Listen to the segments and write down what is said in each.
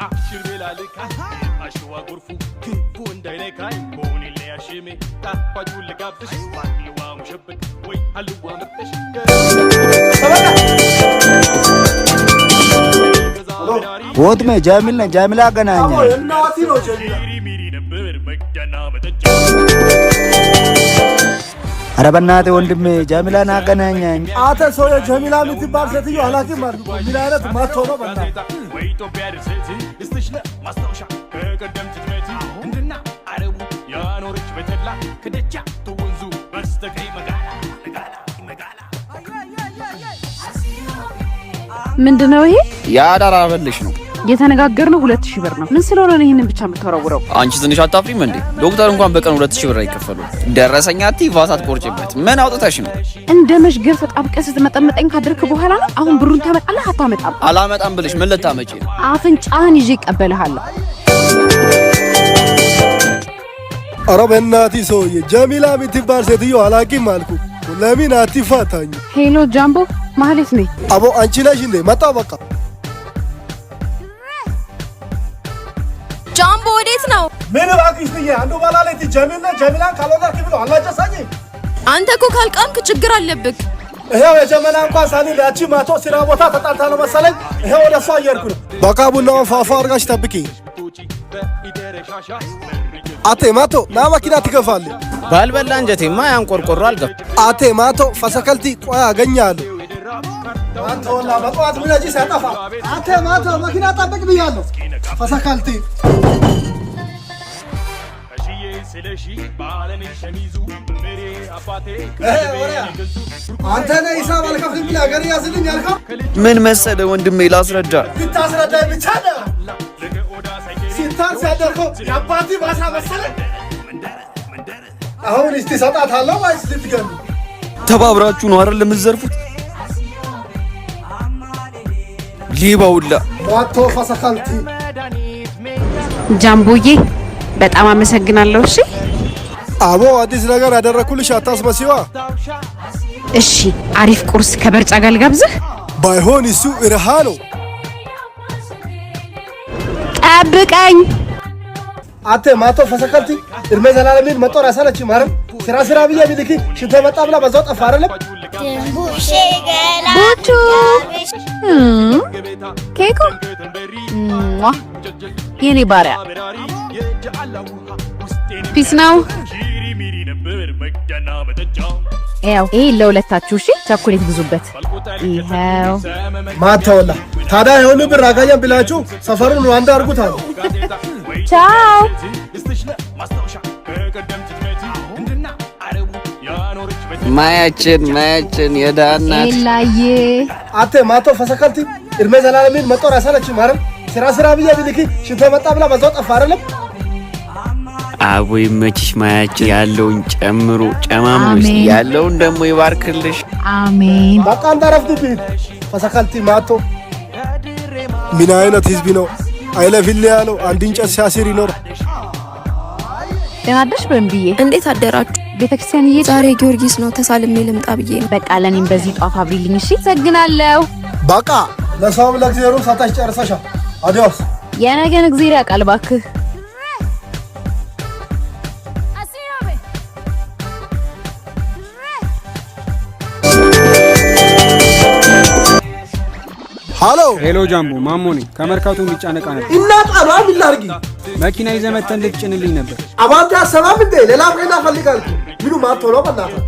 አሽር በላልካ አሽዋ ጎርፉ ክፉ እንዳይነካኝ ሆኔ ያሽሜ ጣፋጩ ልጋብሽ ዋልዋ ሙሸበክ ወይ አልዋ መጥሽ ወጥ में जामिला ገናኛ እናቲ ነው ጀሚላ ሚሪ ነበር መቅደና መጠጫ ኧረ በእናትህ ወንድሜ ጃሚላን አገናኛኝ። አንተ ሰው ጀሚላ የምትባል ሴትዮ አላውቅም አልኩ። ምን አይነት ማቶ ነው በእናትህ? ወኢትዮጵያ ድርሰት እስትሽ ለማስታወሻ ከቀደምት ትመቲ እንድና አረቡ ያኖረች በተላ ከደጃ ተወንዙ በስተቀኝ መጋላ ምንድነው ይሄ? ያዳራ በልሽ ነው የተነጋገርነው 2000 ብር ነው። ምን ስለሆነ ነው ይሄንን ብቻ የምትወረውረው? አንቺ ትንሽ አታፍሪም እንዴ? ዶክተር እንኳን በቀን 2000 ብር አይከፈሉ። ደረሰኛቲ ቫሳት ቆርጭበት ምን አውጥተሽ ነው? እንደ መሽገር ተጣብቀህ ስትመጠመጠኝ ካደረክ በኋላ ነው አሁን ብሩን ታመጣለህ አታመጣም? አላመጣም ብለሽ ምን ልታመጪ ነው? አፍንጫህን ይዤ እቀበልሃለሁ። ኧረ በእናትህ ሰውዬ ጀሚላ የምትባል ሴትዮ አላውቅም አልኩ። ለምን አትፋታኝ? ሄሎ ጃምቦ ማለት ነኝ። አቦ አንቺ ነሽ እንዴ? መጣሁ በቃ። ጃምቦ ወዴት ነው? ምን እባክሽ ትዬ አንዱ ባላለች ጀሚላን ካልወጋክ ብሎ አላጨሳኝ። አንተ እኮ ካልቃምክ ችግር አለብክ። ይሄው የጀመላ እንኳን ሳሊል ያቺ ማቶ ስራ ቦታ ተጣልታ ነው መሰለኝ። ይሄው ወደ እሷ እየሄድኩ ነው። በቃ ቡናውን ፋፋ አድርጋሽ ጠብቂ። አቴ ማቶ ና መኪና ትገፋለህ። ባልበላ እንጀቴማ ያን ቆርቆሮ አልገፍ። አቴ ማቶ ፈሰከልቲ ቆይ አገኛለሁ። አንተ ወላ በጠዋት ምን እጂ ሳጠፋ። አቴ ማቶ መኪና ጠብቅ ብያለሁ። ፈሰከልቲ አንተ ነህ ሂሳብ አልከፍልም ብለህ ሀገር ያዝልኝ ያልከው? ምን መሰለህ ወንድሜ ላስረዳ። ብታስረዳኝ ብቻ ነው ሲታን ሲያደርገው የአባቴ ባሳ መሰለህ። አሁን እስቲ ሰጣታለሁ ወይስ ልትገሉ? ተባብራችሁ ነው አይደል የምትዘርፉት? ሊባውላ ዋቶ ፈሰከልቲ ጃምቦዬ በጣም አመሰግናለሁ። እሺ አቦ አዲስ ነገር ያደረኩልሽ አታስመስይዋ። እሺ አሪፍ ቁርስ ከበርጫ ጋር ልጋብዝህ። ባይሆን እሱ እርሃ ነው። ጠብቀኝ። አቴ ማቶ ፈሰከልቲ እድሜ ዘላለምን መጦር ያሰለች ማረም ስራ ብዬ ቢልኪ ሽንቶ መጣ ብላ በዛው ጠፋ አይደለም። ቡሼ ገላ ቡቹ ኬኮ የኔ ባሪያ ፒስ ነው። ያው ይሄ ለሁለታችሁ እሺ። ቸኮሌት ግዙበት። ይሄው ማታውላ ታዲያ የሆነ ብር አጋኘን ብላችሁ ሰፈሩን አንድ አድርጉት አለ። ቻው ማያችን የዳናት ኤላዬ አቴ ማቶ ፈሰከልቲ እድሜ ዘላለምን መጦር ያሰለች ማረም ስራ ብዬ ቢልኪ ሽንቶ መጣ ብላ በዛው ጠፋ አይደለም። አቦ ይመችሽ ማያችን ያለውን ጨምሮ ጨማምሮ ያለውን ደግሞ ይባርክልሽ። አሜን። በቃ እንዳረፍድብኝ ፈሰከልቲ ማቶ ምን አይነት ህዝብ ነው አይለፊል ያለው አንድ እንጨት ሲያስር ይኖር። ደህና አደርሽ በእምብዬ። እንዴት አደራችሁ? ቤተክርስቲያን ዛሬ ጊዮርጊስ ነው ተሳልሜ ልምጣ ብዬ ነው። በቃ ለኔም በዚህ ጧፍ አብሪልኝ እሺ። ሰግናለሁ። በቃ ለሰውም ለእግዚአብሔሩ ሳታሽ ጨርሰሻል። አዲዮስ የነገን እግዚአብሔር ያውቃል እባክህ። ሄሎ ጃምቦ ማሞ ነኝ። ከመርካቶ የሚጫነቃ ነበር እና ጣባ ምን ላድርግ? መኪና ይዘህ መተህ እንድትጭንልኝ ነበር። አባንተ ሰላም እንዴ? ሌላ ፍሬና ፈልጋል ምኑ ማጥተው በእናትህ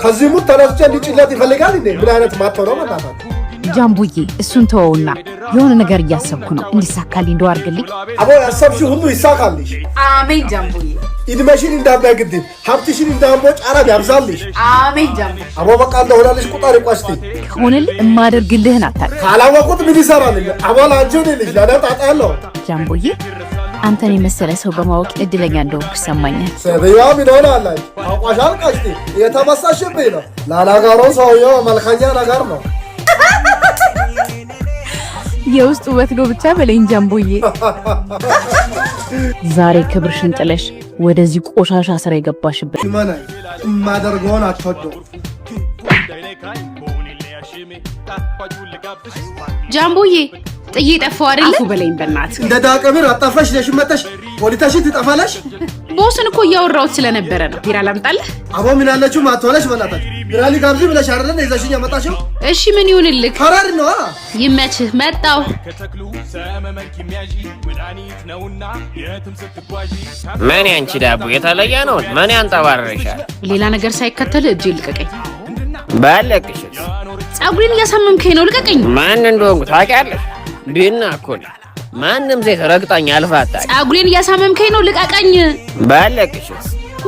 ከዚህ ሙት ተነስቼ እንዲጭለት ይፈልጋል እንዴ? ምን አይነት ማጥተው ነው በእናትህ? ጃምቦዬ እሱን ተወውና የሆነ ነገር እያሰብኩ ነው። እንዲሳካልኝ እንደው አድርግልኝ። አቦ ያሰብሽው ሁሉ ይሳካልሽ። አሜን ጃምቦዬ። እድሜሽን እንዳባግድ ሀብትሽን እንዳምቦ ጫራብ ያብዛልሽ። አሜን ጃምቦ። አቦ በቃ እንደሆነልሽ ቁጣሪ ቋስቲ ከሆነልህ እማደርግልህን አታውቅም። ካላወቁት ምን ይሰራል? አቦ ላንቺው ልጅ ለዳጣጣ ያለው ጃምቦዬ አንተን የመሰለ ሰው በማወቅ እድለኛ እንደሆንኩ ይሰማኛል። ሰበያ ምን ሆናለች? አቋሻል ቀስቲ የተመሳሽብኝ ነው። ላላጋሮ ሰውየው መልከኛ ነገር ነው። የውስጥ ውበት ነው ብቻ በለኝ ጃምቦዬ። ዛሬ ክብርሽን ጥለሽ ወደዚህ ቆሻሻ ስራ የገባሽበት ማደርገውን አትወደው። ጃምቦዬ ጥዬ ጠፋው አይደል? አፉ በለኝ በእናትህ። እንደ ዳቀምር አጣፋሽ ለሽመተሽ ፖሊታሽን ትጠፋለሽ። ቦስን እኮ እያወራሁት ስለነበረ ነው። ቢራ ላምጣልህ? አቦ ምን አለችሁ ማጥዋለሽ በላታች ቢራ ሊጋብዝ ብለሽ አይደል ይዘሽኝ ያመጣሽው? እሺ ምን ይሁንልህ? ሐራር ነው። ይመችህ። መጣው ምን ያንቺ ዳቦ የተለየ ነው? ምን ያንጠባረሻል? ሌላ ነገር ሳይከተል እጄ ልቀቀኝ። ባለቅሽ ጸጉሬን እያሳመምከኝ ነው። ልቀቀኝ። ማን እንደሆንኩ ታውቂያለሽ? ቢና እኮ ማንም ሴት ረግጣኝ አልፋታ። ጸጉሬን እያሳመምከኝ ነው። ልቀቀኝ። ባለቅሽ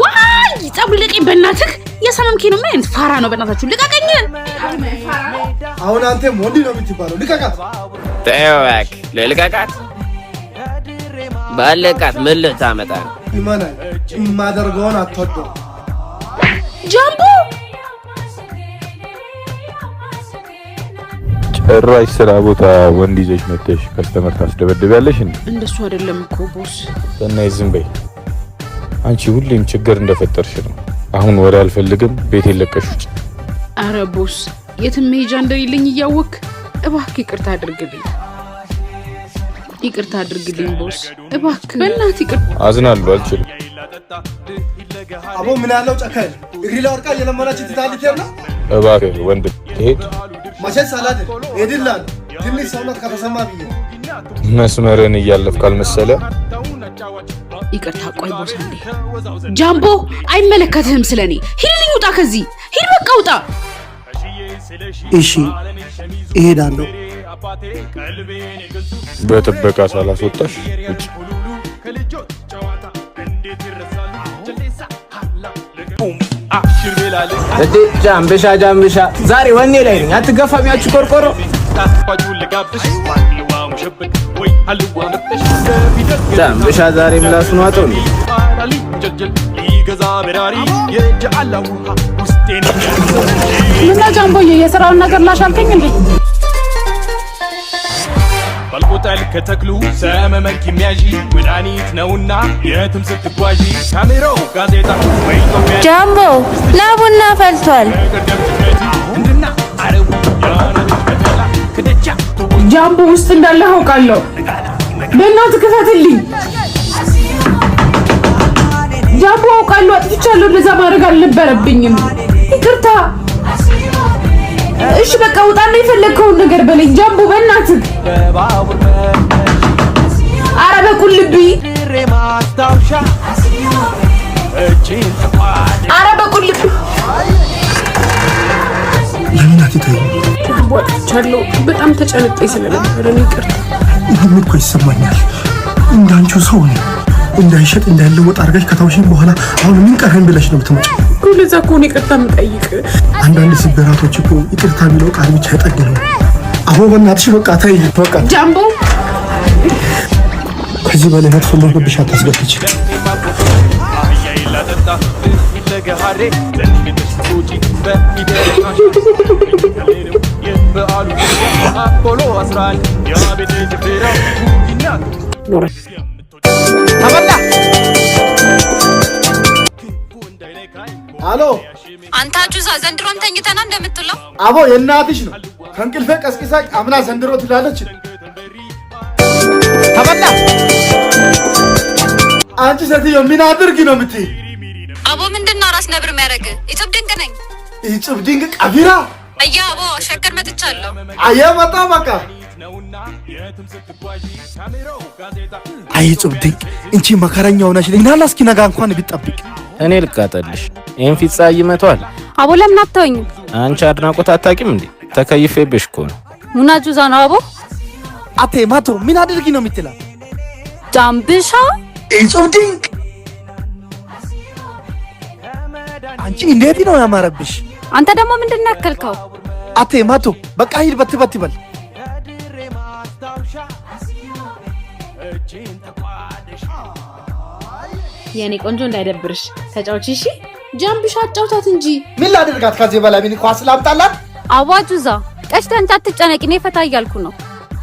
ዋይ ጸጉሬን ልቀቀኝ በእናትህ። እያሳመምከኝ ነው። ምን አይነት ፋራ ነው? በእናታችሁ ልቀቀኝ። አሁን አንተ ሞዲ ነው የምትባለው። ልቀቃት። ተይው እባክህ። ልልቀቃት? ባለቃት ምን ልታመጣ ነው? ይማና የማደርገውን አትወደው። ጃምቦ ጭራሽ ስራ ቦታ ወንድ ይዘሽ መተሽ ከስተመር ታስደበድቢያለሽ እንዴ? እንደሱ አይደለም እኮ ቦስ። በእናትሽ ዝም በይ። አንቺ ሁሌም ችግር እንደፈጠርሽ ነው። አሁን ወሬ አልፈልግም፣ ቤቴን ለቀሽ ውጪ። አረ ቦስ የትም መሄጃ እንደሌለኝ እያወቅ እባክህ ይቅርታ አድርግልኝ። ይቅርታ አድርግልኝ ቦስ እባክህ በእናትህ ይቅርታ። አዝናለሁ፣ አልችልም። አቦ ምን ያለው ጨካኝ እግሪ ላይ ወርቃ የለመናች ትታልት ያለ እባክህ ወንድም ትሄድ ማሸት ሳላደ ሄድላል ትንሽ ሰውነት ከተሰማ ብዬ መስመርን እያለፍክ ካልመሰለ ይቅርታ። ቆይ ቦስ አንዴ። ጃምቦ አይመለከትህም ስለኔ። ሂድልኝ፣ ውጣ ከዚህ ሂድ፣ በቃ ውጣ። እሺ እሄዳለሁ። በጥበቃ ሳላስወጣሽ ውጭ። እዴ ጃምብሻ ዛሬ ወኔ ላይ ነኝ። አትገፋሚያችሁ ቆርቆሮ ጃምብሻ ዛሬ ምላሱን ዋጠው እንዴ? ምና ጃምቦዬ የሥራውን ነገር ላሻልከኝ እንዴ? ባልቆጠል ከተክሉ ሰመመን ኪሚያጂ መድኃኒት ነውና የትም ስትጓዢ ካሜራው ጋዜጣ ጃምቦ ላቡና ፈልቷል። ጃምቦ ውስጥ እንዳለ አውቃለሁ። በእናትህ ክፈትልኝ። ጃምቦ አውቃለሁ፣ አጥፍቻለሁ። እንደዛ ማድረግ አልነበረብኝም። ይቅርታ። እሺ በቃ ውጣና የፈለግከውን ነገር በለኝ ጃምቦ በእናትህ። ኧረ በቁልቢ፣ ኧረ በቁልቢ ወጥቻለሁ። በጣም ተጨንቄ ስለነበረ ነው። ይቅርታ። ይህም እኮ ይሰማኛል። እንዳንቺው ሰው ነው እንዳይሸጥ እንዳይለወጥ አድርገሽ ከተውሽኝ በኋላ አሁን ምን ቀረን ብለሽ ነው የምትመጪው? ለዛ እኮ ነው ይቅርታ የምጠይቅ። አንዳንድ ስብራቶች እኮ ይቅርታ የሚለው ቃል ብቻ አይጠግንም። አቦ በእናትሽ በቃ ተይ። በቃ ጃምቦ ከዚህ በላይ መጥፎ ልብሽ አታስገድች። ተበላ። አሎ አንተ አጁዛ ዘንድሮም ተኝተና እንደምትለው አቦ የእናትሽ ነው። ከእንቅልፌ ቀስቅሳኝ አምና ዘንድሮ ትላለች። ተበላ። አንቺ ሴትዮ ምን አድርጊ ነው የምትይ? አቦ ምንድነው ራስ ነብር የሚያደርግ? ኢትዮጵ ድንቅ ነኝ። ኢትዮጵ ድንቅ ቀቢራ አያ አቦ ሸከር መጥቻለሁ። አየ መጣ በቃ አይ ኢትዮጵ ድንቅ እንቺ መከረኛ ሆነሽ ለኛላ እስኪ ነጋ እንኳን ቢጠብቅ እኔ ልቃጠልሽ። ይሄን ፊት ፀሐይ ይመቷል። አቦ ለምን አትተውኝ? አንቺ አድናቆት አታውቂም እንዴ? ተከይፌብሽ እኮ ነው። ሙና ጁዛ ነው አቦ። አቴ ማቶ ምን አድርጊ ነው የምትላት? ጃምብሻ ኢትዮጵ ድንቅ አንቺ እንዴት ነው ያማረብሽ? አንተ ደግሞ ምንድነው ያከልከው? አቴ ማቶ በቃ ሂድ በት ይበል። የኔ ቆንጆ እንዳይደብርሽ ተጫውቺ እሺ። ጃምብሻ አጫውታት እንጂ ምን ላድርጋት? ከዚህ በላይ ምን ኳስ ላምጣላት? አቦ ጁዛ ቀሽተን አትጨነቂ፣ እኔ ፈታ እያልኩ ነው።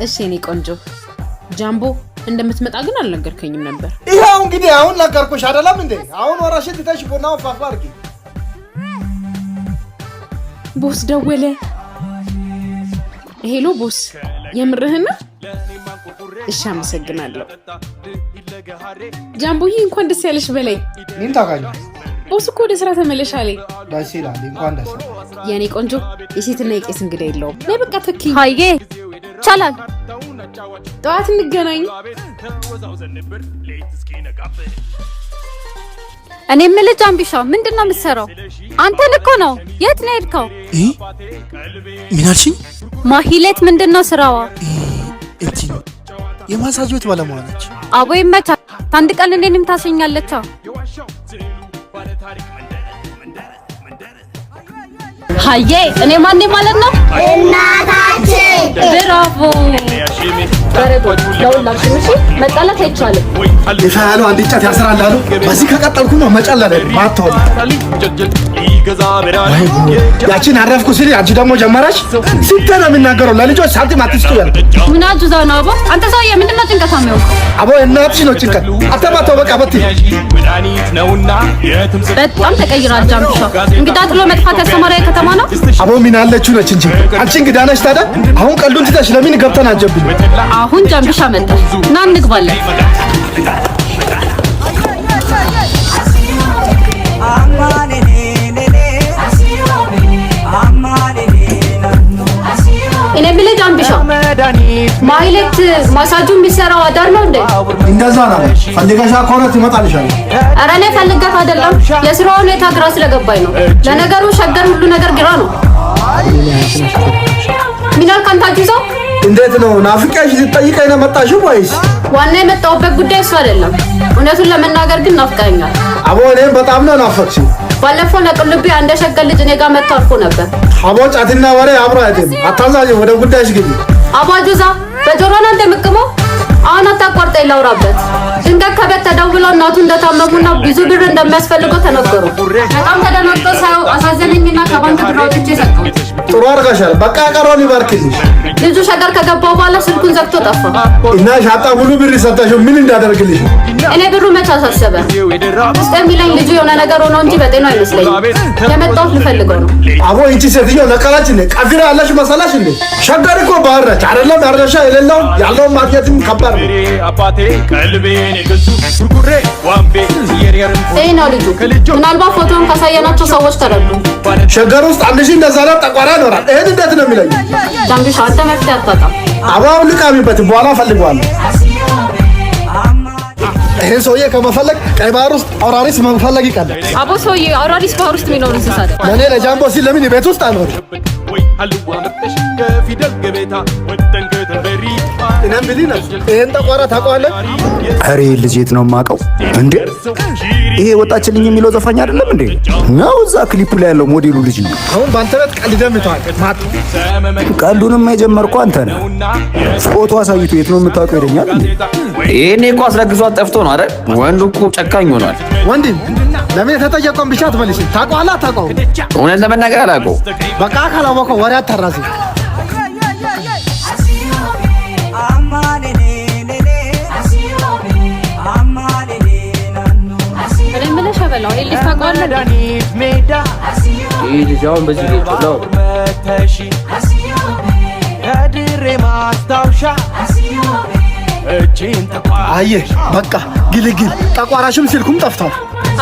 እሺ የኔ ቆንጆ። ጃምቦ እንደምትመጣ ግን አልነገርከኝም ነበር። ይሄው እንግዲህ አሁን ነገርኩሽ አይደለም እንዴ? አሁን ወራሽን ትተሽ ቡናውን ፋፋ አድርጊ። ቦስ ደወለ። ሄሎ ቦስ የምርህና? እሺ አመሰግናለሁ። ጃምቦዬ እንኳን ደስ ያለሽ በላይ። ምን ታውቃለህ? ቦስ እኮ ወደ ስራ ተመለሻለኝ። ደስ ይላል። እንኳን ደስ የኔ ቆንጆ የሴትና የቄስ እንግዳ የለውም። ነይ በቃ ተኪ። ሀዬ ቻላል ጠዋት እንገናኝ። እኔ የምልህ ጃምቢሻ ምንድነው የምትሰራው? አንተን እኮ ነው። የት ነው የሄድከው? ምን አልሽኝ? ማሂሌት ምንድነው ስራዋ? እቺ የማሳጅ ቤት ባለሙያ ነች። አቦ ይመቻት። አንድ ቀን እኔንም ታሰኛለች። ሀዬ እኔ ማን ማለት ነው? እናታችን። ብራቮ። ለሁላችን እሺ፣ መጣላት አይቻልም። የሻያሉ አንድ ጫት ያስራል አሉ። በዚህ ከቀጠልኩ ነው መጨለለ ማተው። ያቺን አረፍኩ ሲል አንቺ ደግሞ ጀመረሽ። ስንት ነው የሚናገረው? ለልጆች ሳንቲም አትስጡ ያለ ምን አጁዛ ነው አቦ? አንተ ሰውዬ ምንድነው ጭንቀት የሚሆን? አቦ እናትሽ ነው ጭንቀት። አተባተው በቃ በትይ። በጣም ተቀይራል ጃምቢሻ። እንግዳ ጥሎ መጥፋት ያስተማረ ከተማ ነው። አቦ ምን አለችው ነች እንጂ አንቺ እንግዳ ነሽ ታዲያ። አሁን ቀልዱን ትተሽ ለምን ገብተን አጀብኝ? አሁን ጃምቢሻ መጣ። ና እንግባለን። እኔ ብለ ጃምቢሻ ማሂሌት ማሳጁን የሚሰራው አዳር ነው እንዴ? እንደዛ ነው። ፈልገሻ ከሆነ ትመጣልሻለሽ። ኧረ እኔ ፈልጋት አይደለም፣ የስራው ሁኔታ ግራ ስለገባኝ ነው። ለነገሩ ሸገር ሁሉ ነገር ግራ ነው። ሚናል ካንታጁ እንዴት ነው? ናፍቀሽ ልትጠይቀኝ ነው መጣሽው ወይስ? ዋና የመጣሁበት ጉዳይ እሱ አይደለም። እውነቱን ለመናገር ግን ናፍቀኛል። አቦ እኔም በጣም ነው ናፈቅሽኝ። ባለፈው ለቅልቤ አንድ ሸገር ልጅ እኔ ጋር መጥቶ አልፎ ነበር። አቦ ጫትና ወሬ አብሮ አይደለም። አታዛዥ፣ ወደ ጉዳይሽ ግቢ። አቦ አጁዛ በጆሮ ነው እንደምቅመው። አሁን አታቋርጠኝ ላውራበት። ድንገት ከቤት ተደውለው እናቱ እንደታመሙና ብዙ ብር እንደሚያስፈልገው ተነገሩ። በጣም ተደናግጦ ሳይው አሳዘነኝና ከባንክ ብር አውጥቼ ሰጠሁት። ጥሩ አድርገሻል። በቃ ቀረውን ይባርክልሽ። ልጁ ሸገር ከገባው በኋላ ስልኩን ዘግቶ ጠፋ። እና ሻጣ ሙሉ ብር ሰጠሽው ምን እንዳደርግልሽ? እኔ ብሩ መች አሳሰበ? ውስጥ የሚለኝ ልጁ የሆነ ነገር ሆኖ እንጂ በጤናው አይመስለኝም። የመጣሁት ልፈልገው ነው። አቦ እንቺ ሴትዮ ነቀላች እንዴ? ቀፊራ ያለሽ መሰላሽ እንዴ? ሸገር እኮ ባህር ነች አይደለም? ያርደሻ የሌለው ያለውን ማግኘትም ከባድ ነው። ይህ ነው ልጁ። ምናልባት ፎቶውን ካሳየናቸው ሰዎች ተረዱ። ሸገር ውስጥ 1000 እንደዛ ነው ጠቋራ ይኖራል። ይሄን እንዴት ነው የሚለኝ? ጃምቢሻ አንተ መፍትሄ አታጣም። አባው ልቃሚበት በኋላ ፈልጓል። ይሄን ሰውዬ ከመፈለግ ቀይ ባህር ውስጥ አውራሪስ መፈለግ ይቀላል። አቦ ሰውዬ አውራሪስ ባህር ውስጥ የሚኖር እንስሳ አይደል? ለኔ ለጃምቦ ሲል ለምን ቤት ውስጥ አኖር? እኔም ብሊና ይሄን ጠቋራ ታውቀዋለህ? አሬ ልጅ የት ነው የማውቀው እንዴ? ይሄ ወጣችልኝ የሚለው ዘፋኝ አይደለም እንዴ? ነው እዛ ክሊፑ ላይ ያለው ሞዴሉ ልጅ ነው። አሁን ባንተ ቤት ቀልድ ደምቷል። ማጥ ቀልዱንም የጀመርከው አንተ ነህ። ፎቶ አሳይቶ የት ነው የምታውቀው ይለኛል እንዴ? ይሄኔ እኮ አስረግዟት ጠፍቶ ነው አይደል? ወንዱ እኮ ጨካኝ ሆኗል። ወንድም ለምን የተጠየቀውን ብቻ ትመልስ? ታውቀዋለህ አታውቀውም? እውነት ለመናገር አላውቀውም። በቃ ካላወቀው ወሬ አታራሲ። ይህ ልጅ አሁን በዚህ ቤት ነው አየህ በቃ ግልግል ጠቋራሽም ስልኩም ጠፍቷል።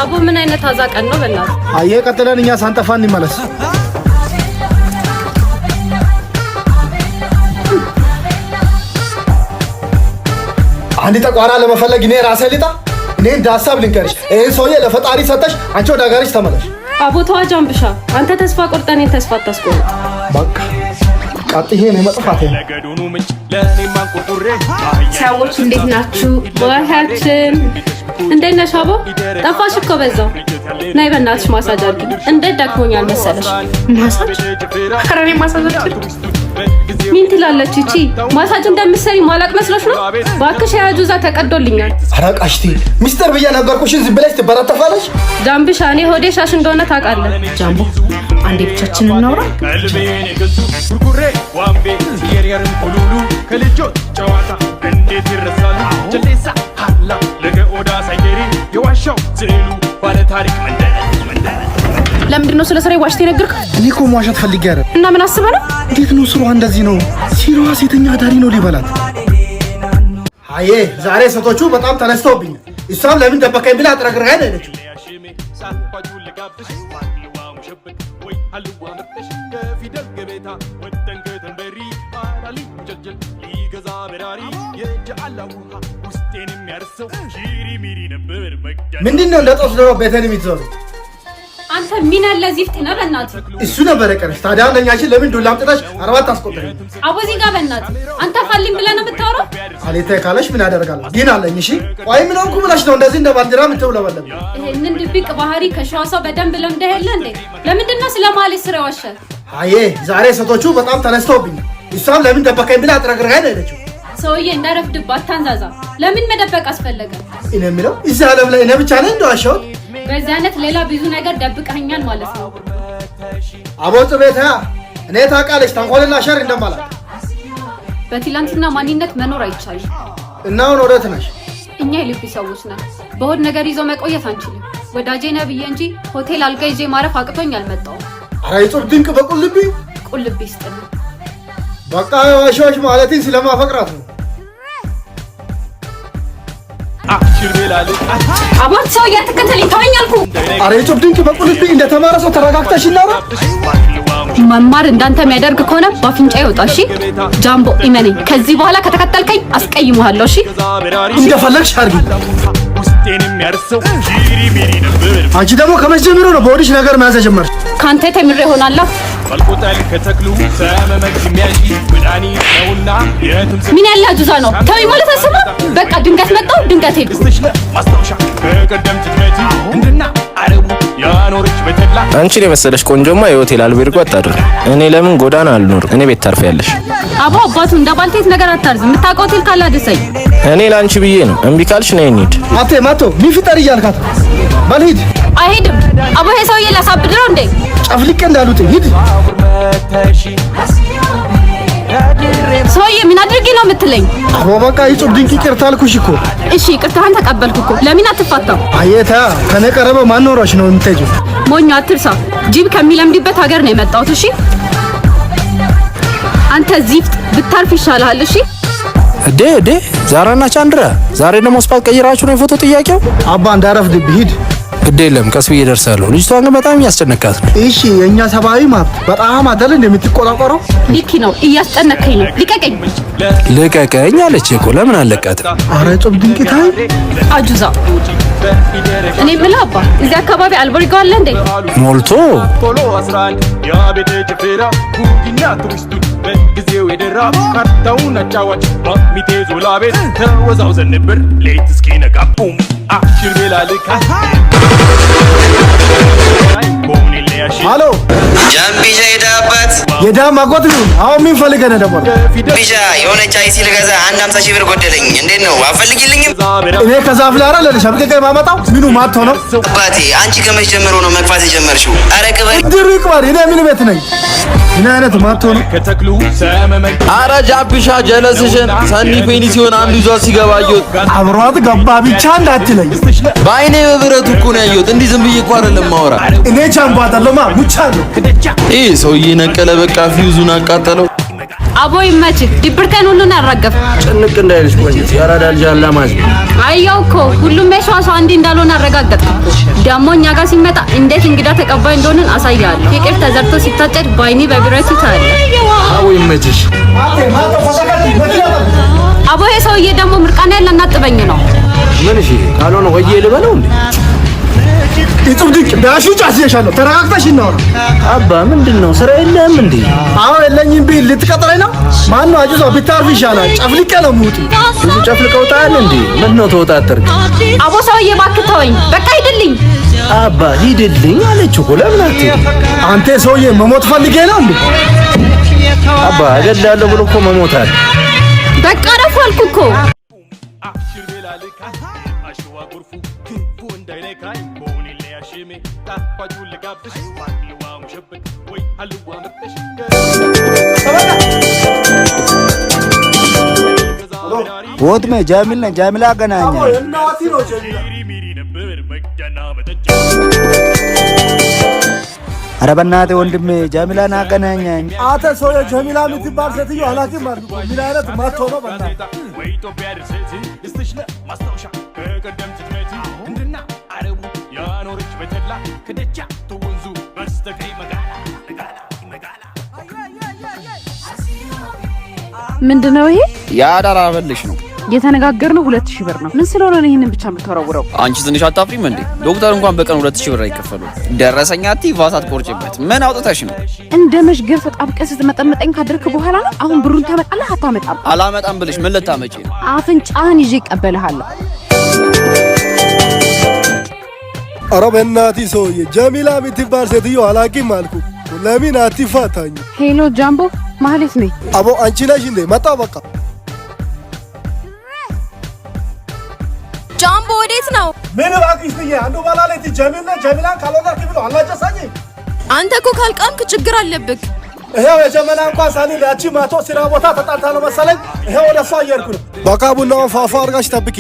አቦ ምን አይነት አዛቀን ነው በእናትህ። አየህ ቀጥለን እኛ ሳንጠፋ እንመለስ። አንድ ጠቋራ ለመፈለግ እኔ ራሴ ልጣ። እኔ እንደ ሀሳብ ልንገርሽ፣ ይሄን ሰውዬ ለፈጣሪ ሰጠሽ፣ አንቺ ወደ ሀገርሽ ተመለሽ። አቦ ተዋ ጃምቢሻ፣ አንተ ተስፋ ቆርጠህ እኔን ተስፋ አታስቆርጥ። በቃ ቀጥዬ ነው መጥፋቴ። ሰዎች እንዴት ናችሁ? ወያችን እንዴት ነሽ? አቦ ጠፋሽ እኮ በዛው። ነይ በእናትሽ ማሳጅ አድርጊ። እንዴት ደክሞኛል መሰለሽ። ማሳጅ? ኧረ እኔ ማሳጅ አልችልም። ምን ትላለች እቺ? ማሳጅ እንደምትሰሪ ማላቅ መስሎሽ ነው? እባክሽ ያጁዛ ተቀዶልኛል። ኧረ ቃሽቲ ሚስጥር ብዬ ነገርኩሽ። ዝም ብለሽ ትበረተፋለሽ። ጃምቢሻ እኔ ሆዴ ሻሽ እንደሆነ ታውቃለህ። ጃምቦ አንዴ ብቻችንን እናውራ። ለምንድን ነው ስለ ስራዬ ዋሽተህ የነገርከው? እኔ እኮ መዋሸት ፈልጌ አይደል። እና ምን አስበህ ነው? እንዴት ነው ስሯ እንደዚህ ነው? ሲሯ ሴተኛ አዳሪ ነው ሊበላት። አዬ ዛሬ ሴቶቹ በጣም ተነስተውብኛል። እሷም ለምን ደበቀኝ ብላ አጥረግርጋ ነው ሄደችው። ምንድነው እንደ ጦስ ነው ቤተን የሚትዘሩ? አንተ ምን አለ ዚፍት ነው በእናትህ። እሱ ነበር ቀረሽ። ታዲያ ለኛችን ለምን ዱላ አምጥተሽ አርባት አስቆጥረኝ? አቦዚ ጋር በእናትህ አንተ ፈልኝ ብለህ ነው የምታወራው? አሌተ ካለሽ ምን አደርጋለሁ? ዲን አለኝ። እሺ ቆይ ምን ሆንኩ ብለሽ ነው እንደዚህ እንደ ባንዲራ የምትውለበለብ? ይሄንን ድብቅ ባህሪ ከሸዋ ሰው በደንብ ለምደህ የለ እንዴ? ለምንድን ነው ስለማለት ስራ ዋሸ? አዬ ዛሬ ሴቶቹ በጣም ተነስተውብኛል። እሷም ለምን ደበቀኝ ብላ አጥረግርጋ ነው ሄደችው። ሰውዬ እንዳረፍድባት ታንዛዛ። ለምን መደበቅ አስፈለገ? እኔ የምለው እዚህ ዓለም ላይ እኔ ብቻ ነኝ እንደዋሸሁት? በዚህ አይነት ሌላ ብዙ ነገር ደብቀኛል ማለት ነው። አቦጽ ቤታ እኔ ታውቃለች ተንኮልና ሸር እንደማላት። በትላንትና ማንነት መኖር አይቻልም። እና አሁን ወዴት ነሽ? እኛ የልብ ሰዎች ነን። በሆድ ነገር ይዞ መቆየት አንችልም። ወዳጄ ነህ ብዬ እንጂ ሆቴል አልጋ ይዤ ማረፍ አቅቶኝ አልመጣሁም። ኧረ ይጹብ ድንቅ በቁልቢ ቁልቢ ይስጥልኝ። በቃ ዋሾች ማለትኝ ስለማፈቅራት ነው። አባት ሰው እያተከተለኝ ተወኝ አልኩ። ኧረ ይጹብ ድንቅ በቁልቢ እንደተማረ ሰው ተረጋግተሽ ይናራ። መማር እንዳንተ የሚያደርግ ከሆነ በአፍንጫ ይወጣ። እሺ ጃምቦ ኢመነኝ። ከዚህ በኋላ ከተከተልከኝ አስቀይምሃለሁ። እሺ እንደፈለግሽ አድርጊ። አንቺ ደግሞ ከመጀመሩ ነው በወዲሽ ነገር መያዝ ጀመርሽ። ካንተ ተምሬ ሆናለሁ። ምን ያለ አጁዛ ነው? ተወኝ ማለት አስማ። በቃ ድንገት መጣሁ፣ ድንገት ሄድኩ። አንቺን የመሰለሽ ቆንጆማ የሆቴል አልቤርጎ አታድር። እኔ ለምን ጎዳና አልኖር? እኔ ቤት ታርፊያለሽ። አቦ አባቱ እንደ ባልቴት ነገር አታርዝ። የምታውቀው ሆቴል ካለ አድርሰኝ። እኔ ላንቺ ብዬ ነው። እምቢ ካልሽ ነይ እንሂድ። አቴ ማቶ ሚፍጠር እያልካት በል ሂድ። አይሄድም። አቦ ይሄ ሰውዬ ላሳብድ ነው እንዴ? ጨፍልቄ እንዳሉት ሂድ። ሰውዬ ምን አድርጌ ነው የምትለኝ? አቦ በቃ ይጹብ ድንቅ ይቅርታ አልኩሽ እኮ። እሺ ይቅርታህን ተቀበልኩ እኮ። ለምን አትፋታም? አየታ ከኔ ቀረበ ማን ኖሮሽ ነው የምትሄጂው? ሞኝ አትርሳ። ጅብ ከሚለምድበት ሀገር ነው የመጣሁት። እሺ አንተ ዚፍት ብታርፍ ይሻልሃል። እሺ ዴ ዛራና ቻንድራ ዛሬ ደግሞ ስፓት ቀይራችሁ ነው የፎቶ ጥያቄው? አባ እንዳረፍድብህ ሂድ። ግድ የለም ቀስ ብዬ እደርሳለሁ። ልጅቷን ግን በጣም እያስጨነቃት ነው። እሺ የኛ ሰብአዊ መብት በጣም አይደል እንደምትቆራቆረው? ሊኪ ነው እያስጨነቀኝ ነው። ልቀቀኝ። ልቀቀኝ አለች እኮ ለምን አለቃትም? ኧረ ጹብ ድንቅታይ አጁዛ። እኔ ብላ አባ እዚህ አካባቢ አልበርገው አለ እንዴ? ሞልቶ በጊዜው የደራ ካርታውን አጫዋች በሚቴ ዞላ ቤት ተወዛው ዘንብር ሌት እስኪ ነቃቡም አሽር ቤላልካ ሃሎ ጃምቢሻ ሄዳባት የዳም አጎት ነው። አሁን ምን ፈልገህ ነው ደግሞ? ቢሻ የሆነች አይሲ ልገዛ 50 ሺህ ብር ጎደለኝ። እንዴት ነው አፈልግልኝም? እኔ ከዛፍ ላይ አይደል ሸምቀቀ ማመጣው ምኑ ማጥቶ ነው? አባቴ አንቺ ከመች ጀምሮ ነው መግፋት የጀመርሽው? አረ ቅበል ድርቅ ባሪ እኔ ምን ቤት ነኝ? ምን አይነት ማጥቶ ነው? ከተክሉ ሰመመን አረ ጃምቢሻ ጀለስሽን ሰኒ ፔኒ ሲሆን አንዱ ይዟ ሲገባየት አብሯት ገባ ብቻ እንዳትለኝ። በአይኔ በብረቱ እኮ ነው ያየሁት። እንዲህ ዝም ብዬ እኮ አይደለም ማውራ። እኔ ቻምባ አይደለማ ሙቻ ነው። ይሄ ሰውዬ ነቀለ። በቃ ፊውዙን አቃጠለው። አቦ ይመችህ። ድብርቴን ሁሉን አራገፍ። ጭንቅ እንዳይልሽ ቆይ። ያራዳ ልጅ አላማዝ አየው እኮ ሁሉም የሸዋ ሰው አንድ እንዳልሆነ አረጋገጥኩ እኮ። ደግሞ እኛ ጋር ሲመጣ እንዴት እንግዳ ተቀባይ እንደሆንን አሳያለሁ። ፍቅር ተዘርቶ ሲታጨድ ባይኒ በብረት ይታያል። አቦ ይመችሽ። አቦ ይሄ ሰውዬ ደግሞ ምርቃና ያለ እናጥበኝ ነው። ምን እሺ ካልሆነ ወዬ ልበለው እንዴ? ይጹብ ድንቅ ዳሹ ጫስየሻለሁ። ተረጋግተሽ እናወራ። አባ ምንድነው ስራ የለህም እንዴ? አዎ የለኝም ቢል ልትቀጥረኝ ነው? ማን ነው አጁዛው? ቢታርፍ ይሻላል። ጨፍልቄ ነው የምውጥ። ብዙ ጨፍልቀውታል እንዴ? ምን ነው ተወጣጠርክ? አቦ ሰውዬ እባክህ ተወኝ። በቃ ሂድልኝ። አባ ሂድልኝ አለች እኮ። ለምን አትሄድ? አንተ ሰውዬ መሞት ፈልጌ ነው እንዴ? አባ እገድላለሁ ብሎ እኮ መሞት አለ። በቃ ረፉ አልኩ እኮ። አሽር ቤላልካ አሽዋ ጎርፉ ክንፉ እንዳይነካኝ ቦኒሌ አሽሜ ጣፋጩን ልጋብሽ ባልዋ ሙሸብክ ወይ አልዋ መጥሽ ወት ሜ ጃሚላ አገናኘ እናቲ ነው ጀሚላ ሚሪ ነበር መቅደና መጠጫ ኧረ በእናትህ ወንድሜ ጀሚላን አገናኛኝ። አንተ ሰው ጀሚላ የምትባል ሴትዮ አላውቅም አልኩ። ምን አይነት ማቶ ነው በእናትህ? ወኢትዮጵያ ድርሰት እስትሽ ለማስታወሻ ከቀደምት ትመቲ እንድና አረቡ ያኖርች በተላ ከደጃ ተወንዙ በስተቀኝ መጋላ ምንድነው ይሄ? የአዳር አበልሽ ነው የተነጋገርነው 2000 ብር ነው። ምን ስለሆነ ነው ይሄንን ብቻ የምትወረውረው? አንቺ ትንሽ አታፍሪም እንዴ? ዶክተር እንኳን በቀን 2000 ብር አይከፈሉም። ደረሰኛ አቲ ቫት አትቆርጭበት። ምን አውጥተሽ ነው? እንደ መሽገር ተጣብቀህ ስትመጠመጠኝ ካደርክ በኋላ ነው አሁን ብሩን ታመጣለህ አታመጣም? አላመጣም ብለሽ ምን ልታመጪ ነው? አፍንጫህን ይዤ እቀበልሃለሁ። ኧረ በእናትህ ሰውዬ ጀሚላ የምትባል ሴትዮ አላውቅም አልኩ። ለምን አትፋታኝ? ሄሎ ጃምቦ ማለት ነኝ። አቦ አንቺ ነሽ እንዴ? መጣ በቃ ጃምቦ ወዴት ነው? ምን እባክሽ ብዬ አንዱ ባላለች ጀሚላን ካልወለድክ ብሎ አላጨሳኝም። አንተ እኮ ካልቃምክ ችግር አለብክ። ይሄው የጀመና እንኳን ሳኒ ያቺ ማቶ ስራ ቦታ ተጣልታ ነው መሰለኝ። ይሄው ወደ እሷ እየሄድኩ ነው። በቃ ቡናውን ፋፋ አድርጋሽ ጠብቂ።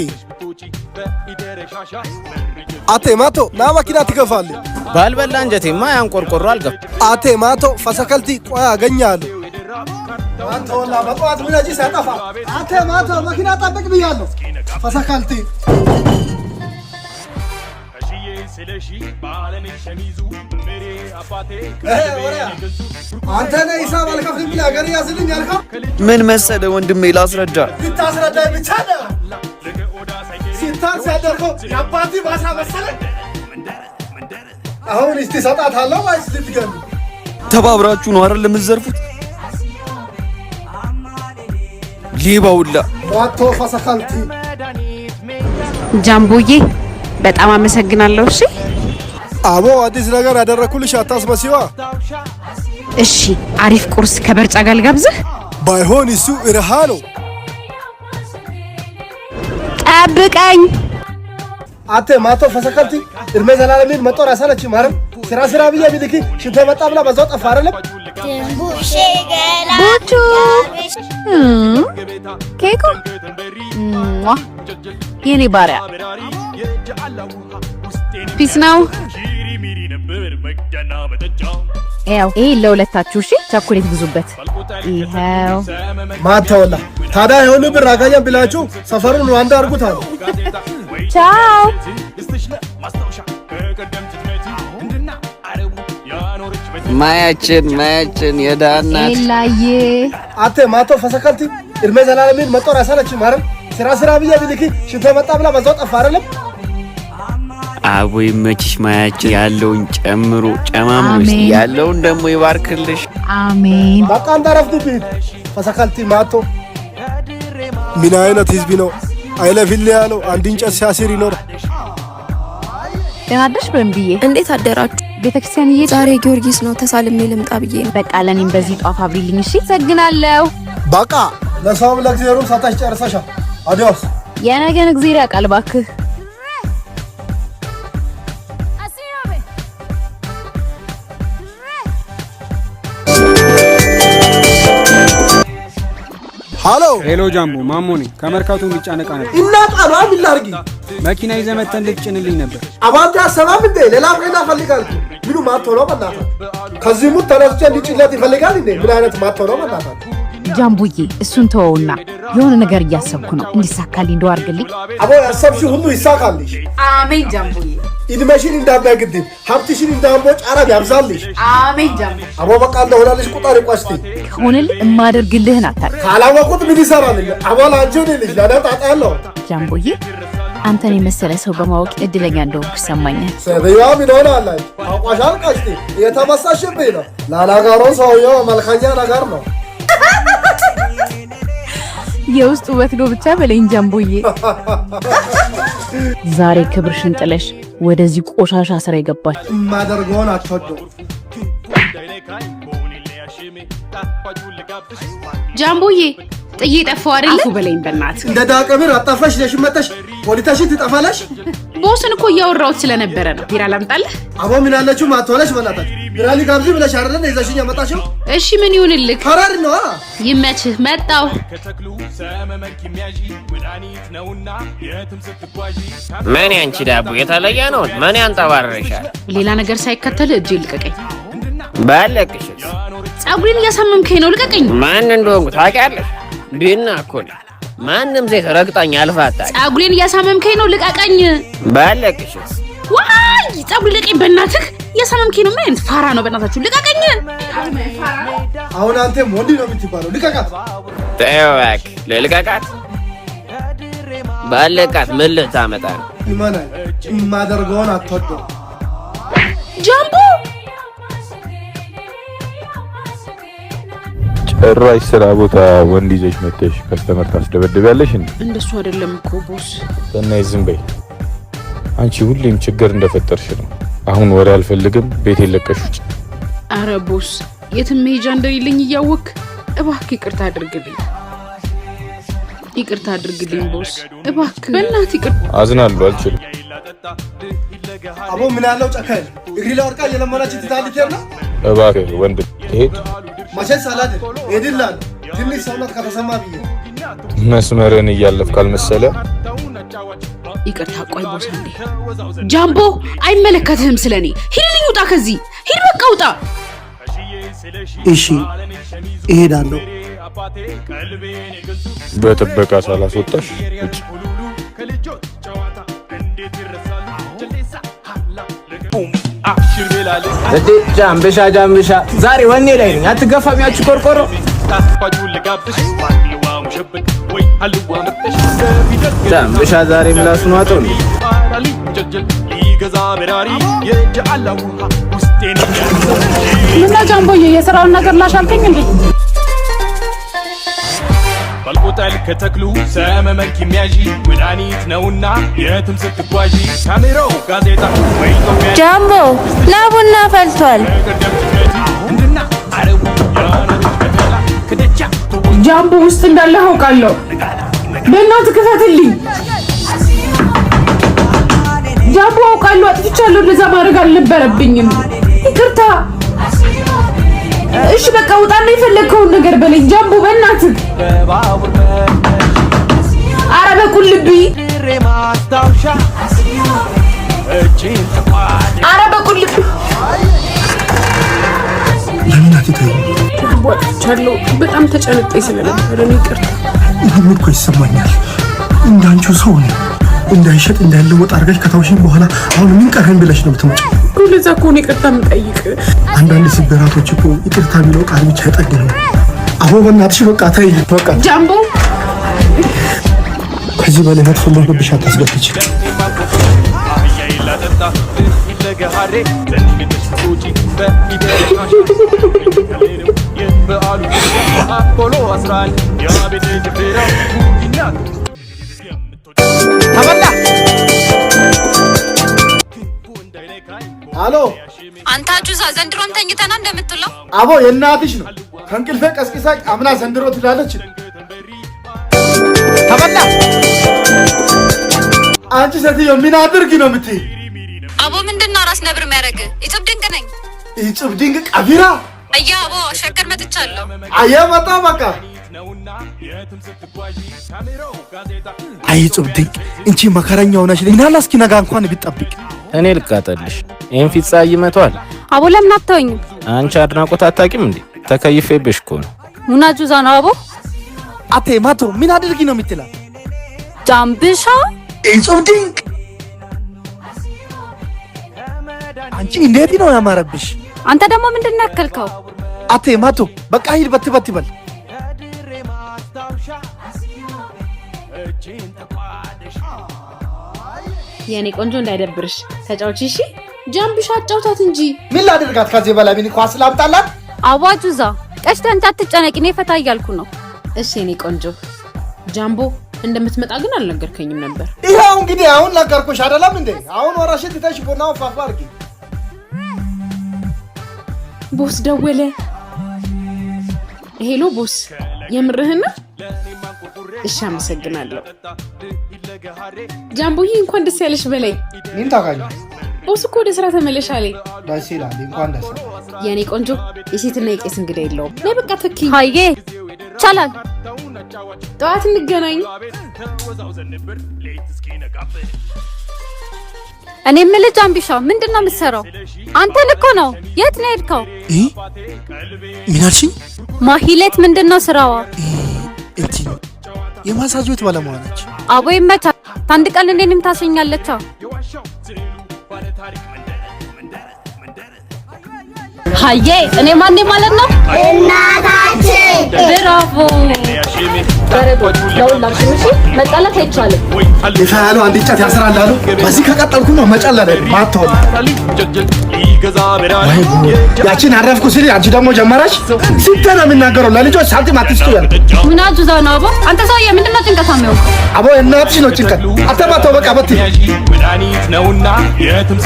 አቴ ማቶ ና መኪና ትገፋለህ። ባልበላ እንጀቴማ ያን ቆርቆሮ አልገፍ። አቴ ማቶ ፈሰከልቲ ቆይ አገኛለሁ። አንተ ወላ በጠዋት ምን እጂ ሳጠፋ። አቴ ማቶ መኪና ጠብቅ ብያለሁ። ፈሰከልቲ አንተ ነህ ሂሳብ አልከፍልም ብለህ ሀገር ያዝልኝ ያልከው? ምን መሰለህ ወንድሜ ላስረዳ። ልታስረዳኝ ብቻ ነው። ሲታንስ ያደርገው የአባቴ ባሳ መሰለህ። አሁን እስቲ ሰጣታለሁ ወይስ ልትገሉ? ተባብራችሁ ነው አይደል የምትዘርፉት? ሌባውላ ዋቶ ፈሰከልቲ ጃምቦዬ በጣም አመሰግናለሁ። እሺ አቦ አዲስ ነገር ያደረኩልሽ አታስመስይዋ። እሺ አሪፍ ቁርስ ከበርጫ ጋር ልጋብዝህ። ባይሆን እሱ እርሃ ነው። ጠብቀኝ። አቴ ማቶ ፈሰከልቲ እድሜ ዘላለምን መጦር ያሰለች ማረም ስራ ብዬ ቢልኪ ሽንቶ መጣ ብላ በዛው ጠፋ አይደለም። ቡቹ ኬኩ የኔ ባሪያ ፒስ ነው። ያው ይሄ ለሁለታችሁ እሺ። ቸኮሌት ግዙበት። ይሄው ማታወላ ታዲያ የሆነ ብር አጋኘን ብላችሁ ሰፈሩን ዋንዳ አድርጉት አሉ። ቻው ማያችን የዳናት ኤላዬ። አቴ ማቶ ፈሰከልቲ እድሜ ዘላለምን መጦር ያሰለች ማረም ስራ ብዬ ቢልኪ ሽንቶ መጣ ብላ በዛው ጠፋ አይደለም። አቦ ይመችሽ ማያችን። ያለውን ጨምሮ ጨማምሮሽ ያለውን ደግሞ ይባርክልሽ። አሜን። በቃ እንዳረፍዱብኝ ፈሰከልቲ ማቶ ምን አይነት ህዝብ ነው? አይለፊል ያለው አንድ እንጨት ሲያስር ይኖር። ደናደሽ በእምብዬ እንዴት አደራችሁ? ቤተክርስቲያን ዛሬ ጊዮርጊስ ነው ተሳልሜ ልምጣ ብዬ ነው። በቃ ለኔም በዚህ ጧፍ አብሪልኝ እሺ። ሰግናለሁ። በቃ ለሰውም ለእግዚአብሔርም ሳታሽ ጨርሰሻል። አዲዮስ። የነገን እግዚአብሔር ያውቃል እባክህ። ሃሎ ሄሎ ጃምቦ ማሞ ነኝ። ከመርካቶ የሚጫነቃ ነበር እና ጣሉ ምን ላድርግ? መኪና ይዘህ መተህ እንድትጭንልኝ ነበር። አባንተ አሰባም እንዴ? ሌላ ፍሬና ፈልጋል። ምኑ ማቶ ነው በእናትህ? ከዚህ ሙት ተነስቼ እንዲጭለት ይፈልጋል እንዴ? ምን አይነት ማቶ ነው በእናትህ? ጃምቡዬ እሱን ተወውና የሆነ ነገር እያሰብኩ ነው። እንዲሳካልኝ እንደው አድርግልኝ። አቦ ያሰብሽው ሁሉ ይሳካልሽ። አሜን ጃምቡዬ። እድሜሽን እንዳያግድም ሀብትሽን እንዳያምቦጭ አረብ ያብዛልሽ። አሜን ጃምቡ። አቦ በቃ እንደሆነልሽ ቁጠሪ ቆስቲ ከሆነልህ እማደርግልህን አታውቅም። ካላወቁት ምን ይሰራልኝ? አቦ ላንቺው ልጅ ለዳጣ ያለው ጃምቡዬ አንተን የመሰለ ሰው በማወቅ እድለኛ እንደሆንኩ ይሰማኛል። ሰበያው ምን ሆናለች? አቋሻል ቀስቲ የተመሳሽብኝ ነው። ላላጋሮ ሰውየው መልካኛ ነገር ነው። የውስጥ ውበት ነው ብቻ በለኝ ጃምቦዬ። ዛሬ ክብርሽን ጥለሽ ወደዚህ ቆሻሻ ስራ የገባች ማደርገውን አትወደው። ጃምቦዬ ጥዬ ጠፋው አይደለ? አፉ በለኝ በእናትህ። እንደ ዳቀምር አጣፋሽ ለሽመተሽ ፖሊታሽን ትጠፋለሽ። ቦስን እኮ እያወራሁት ስለነበረ ነው። ቢራ ላምጣልህ? አቦ ምን አለችሁ ማትወለሽ በላታች ቢራ ሊጋብዝ ብለሽ አይደል ይዘሽኝ ያመጣሽው? እሺ ምን ይሁንልህ? ሐራር ነው። ይመችህ። መጣው ምን ያንቺ ዳቦ የተለየ ነው? ምን ያንጠባረሻል? ሌላ ነገር ሳይከተል እጅ ልቀቀኝ። ባለቅሽ ጸጉሬን እያሳመምከኝ ነው፣ ልቀቀኝ። ማን እንደሆንኩ ታውቂያለሽ? ዲና እኮ ነኝ። ማንም ሴት ረግጣኝ አልፋታ። ጸጉሬን እያሳመምከኝ ነው፣ ልቀቀኝ። ባለቅሽ ዋይ ጸጉሬ ልቀቀኝ፣ በእናትህ እያሳመምከኝ ነው። ምን አይነት ፋራ ነው? በእናታችሁ ልቀቀኝ። አሁን አንተ ወንድ ነው የምትባለው፣ ልቀቃት። ተይው እባክህ፣ ልልቀቃት? ባለቃት ምን ልታመጣ ነው? ይማና የማደርገውን አትወደው። ጃምቦ ጭራሽ ስራ ቦታ ወንድ ይዘሽ መጥተሽ ከስተመር ታስደበድቢያለሽ እንዴ? እንደሱ አይደለም እኮ ቦስ። እና ዝም በይ አንቺ፣ ሁሌም ችግር እንደፈጠርሽ ነው። አሁን ወሬ አልፈልግም፣ ቤቴን ለቀሽ ውጪ። አረ ቦስ፣ የትም መሄጃ እንደሌለኝ እያወቅ እባክህ ይቅርታ አድርግልኝ። ይቅርታ አድርግልኝ ቦስ፣ እባክህ በእናትህ ይቅርታ። አዝናለሁ፣ አልችልም። አቦ ምን ያለው ጨካኝ እግሪ ላይ ወድቃ የለመናች ትታልት ያለ። እባክህ ወንድም ትሄድ ማሸስ አላደ ሄድላል። ትንሽ ሰውነት ከተሰማ ብዬ መስመርን እያለፍክ ካልመሰለ ይቅርታ። ቆይ ቦስ አንዴ። ጃምቦ አይመለከትህም ስለኔ። ሂድልኝ፣ ውጣ ከዚህ ሂድ፣ በቃ ውጣ። እሺ እሄዳለሁ። በጥበቃ ሳላስወጣሽ ውጭ። ጃምብሻ ጃምብሻ፣ ዛሬ ወኔ ላይ ነኝ። አትገፋሚያችሁ ቆርቆሮ። ጃምብሻ ዛሬ ምላሱን ዋጠው እንዴ? ምነው ጃምቦዬ የሥራውን ነገር ላሻልከኝ እንዴ? ባልቆጣል ከተክሉ ሰመመን ኪሚያጂ መድኃኒት ነውና የትም ስትጓዢ ካሜራው ጋዜጣ ወይ ኢትዮጵያ ጃምቦ ላቡና ፈልቷል። ጃምቦ ውስጥ እንዳለ አውቃለሁ። በእናትህ ክፈትልኝ። ጃምቦ አውቃለሁ፣ አጥፍቻለሁ። እንደዛ ማድረግ አልነበረብኝም። ይቅርታ። እሺ በቃ ውጣና የፈለግከውን ነገር በለኝ ጃምቦ፣ በእናትህ። ኧረ በቁልቢ፣ ኧረ በቁልቢ። ለምን አትተኝ? ወጥቻለሁ። በጣም ተጨንቄ ስለነበረ ነው። ይቅርታ። ይህም እኮ ይሰማኛል። እንዳንቺው ሰው ነው እንዳይሸጥ እንዳይለወጥ አድርገሽ ከተውሽኝ በኋላ አሁን ምን ቀረን ብለሽ ነው የምትመጪው? ለዛ እኮ ነው ይቅርታ የምጠይቅ። አንዳንድ ስብራቶች እኮ ይቅርታ የሚለው ቃል ብቻ አይጠግንም። አቦ በእናትሽ በቃ ተይ። በቃ ጃምቦ፣ ከዚህ በላይ መጥፎ ልብሽ አታስገብች። ተበላ። አሎ አንተ አጁዛ፣ ዘንድሮም ተኝተና እንደምትለው? አቦ የእናትሽ ነው። ከእንቅልፌ ቀስቅሳኝ አምና ዘንድሮ ትላለች። ተበላ። አንቺ ሴትዮ ምን አድርጊ ነው የምትይ? አቦ ምንድነው ራስ ነብር የሚያደርግ? ኢትዮጵ ድንቅ ነኝ። ኢትዮጵ ድንቅ ቀቢራ አያ አቦ ሸከር መጥቻለሁ። አያ መጣ በቃ። አይ ኢትዮጵ ድንቅ እንቺ መከረኛ ሆነሽ ለናላ እስኪ ነጋ እንኳን ቢጠብቅ እኔ ልቃጠልሽ። ይሄን ፊት ፀሐይ ይመቷል። አቦ ለምን አትተውኝም? አንቺ አድናቆት አታውቂም እንዴ? ተከይፌብሽ እኮ ነው። ሙናጁዛ ነው አቦ። አቴ ማቶ ምን አድርጊ ነው የምትለው? ጃምብሻ ኢትዮጵ ድንቅ አንቺ እንዴት ነው ያማረብሽ? አንተ ደግሞ ምንድን ነው ያከልከው? አቴ ማቶ በቃ ሂድ በት ይበል። የኔ ቆንጆ እንዳይደብርሽ ተጫውቺ እሺ። ጃምብሻ አጫውታት እንጂ ምን ላድርጋት? ከዚህ በላይ ምን ኳስ ላምጣላት? አዋጁዛ ቀሽተን አትጨነቂ፣ እኔ ፈታ እያልኩ ነው። እሺ የኔ ቆንጆ። ጃምቦ እንደምትመጣ ግን አልነገርከኝም ነበር። ይሄው እንግዲህ አሁን ነገርኩሽ አይደለም እንዴ? አሁን ወራሽን ትተሽ ቡናው ፋፋ አድርጊ። ቦስ ደወለ። ሄሎ ቦስ፣ የምርህን? እሺ አመሰግናለሁ። ጃምቦዬ እንኳን ደስ ያለሽ በላይ። ምን ታውቃለህ? ቦስ እኮ ወደ ስራ ተመለሽ አለኝ። ደስ ይላል። እንኳን ደስ የኔ ቆንጆ። የሴትና የቄስ እንግዳ የለውም። ነይ በቃ ተኪ። ሃዬ ቻላል። ጠዋት እንገናኝ። እኔ የምልህ ጃምቢሻ ምንድነው የምትሰራው? አንተን እኮ ነው። የት ነው ሄድከው? ምን አልሽኝ? ማሂሌት ምንድነው ስራዋ? እንቲ የማሳጅ ቤት ባለሙያ ነች። አቦ ይመቻት። አንድ ቀን እኔንም ታሰኛለች። ሃዬ እኔ ማን ማለት ነው? እናታችን። ብራቮ። ለሁላችን እሺ፣ መጣላት አይቻልም። የሻያሉ አንድ ጫት ያስራል አሉ። በዚህ ከቀጠልኩ ነው መጨለለ ማተው። ያቺን አረፍኩ ሲል አንቺ ደግሞ ጀመረሽ። ስንት ነው የሚናገረው? ለልጆች ሳንቲም አትስጡ ያለ ምን አጁዛ ነው አቦ? አንተ ሰውዬ ምንድነው ጭንቀት አሚው? አቦ እናትሽ ነው ጭንቀት። አተባተው በቃ በትይ።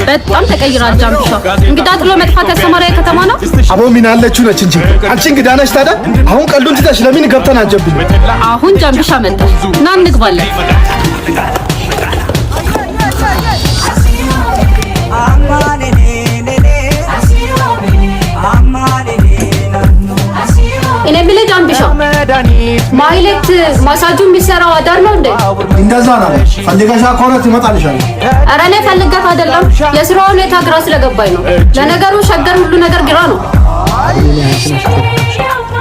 በጣም ተቀይራል ጃምቢሻ። እንግዳ ጥሎ መጥፋት ያስተማረ ከተማ ነው። አቦ ምን አለችው ነች እንጂ አንቺ እንግዳ ነሽ ታዲያ። አሁን ቀልዱን ትተሽ ለምን ገብተን አጀብኝ? አሁን ጃምቢሻ መጣ። ና እንግባለን። እኔ ብለ ጃምቢሻ ማሂሌት ማሳጁ የሚሰራው አዳር ነው እንዴ? እንደዛ ነው። ፈልገሻ ከሆነ ትመጣልሻል። ኧረ እኔ ፈልጋት አይደለም፣ የስራው ሁኔታ ግራ ስለገባኝ ነው። ለነገሩ ሸገር ሁሉ ነገር ግራ ነው።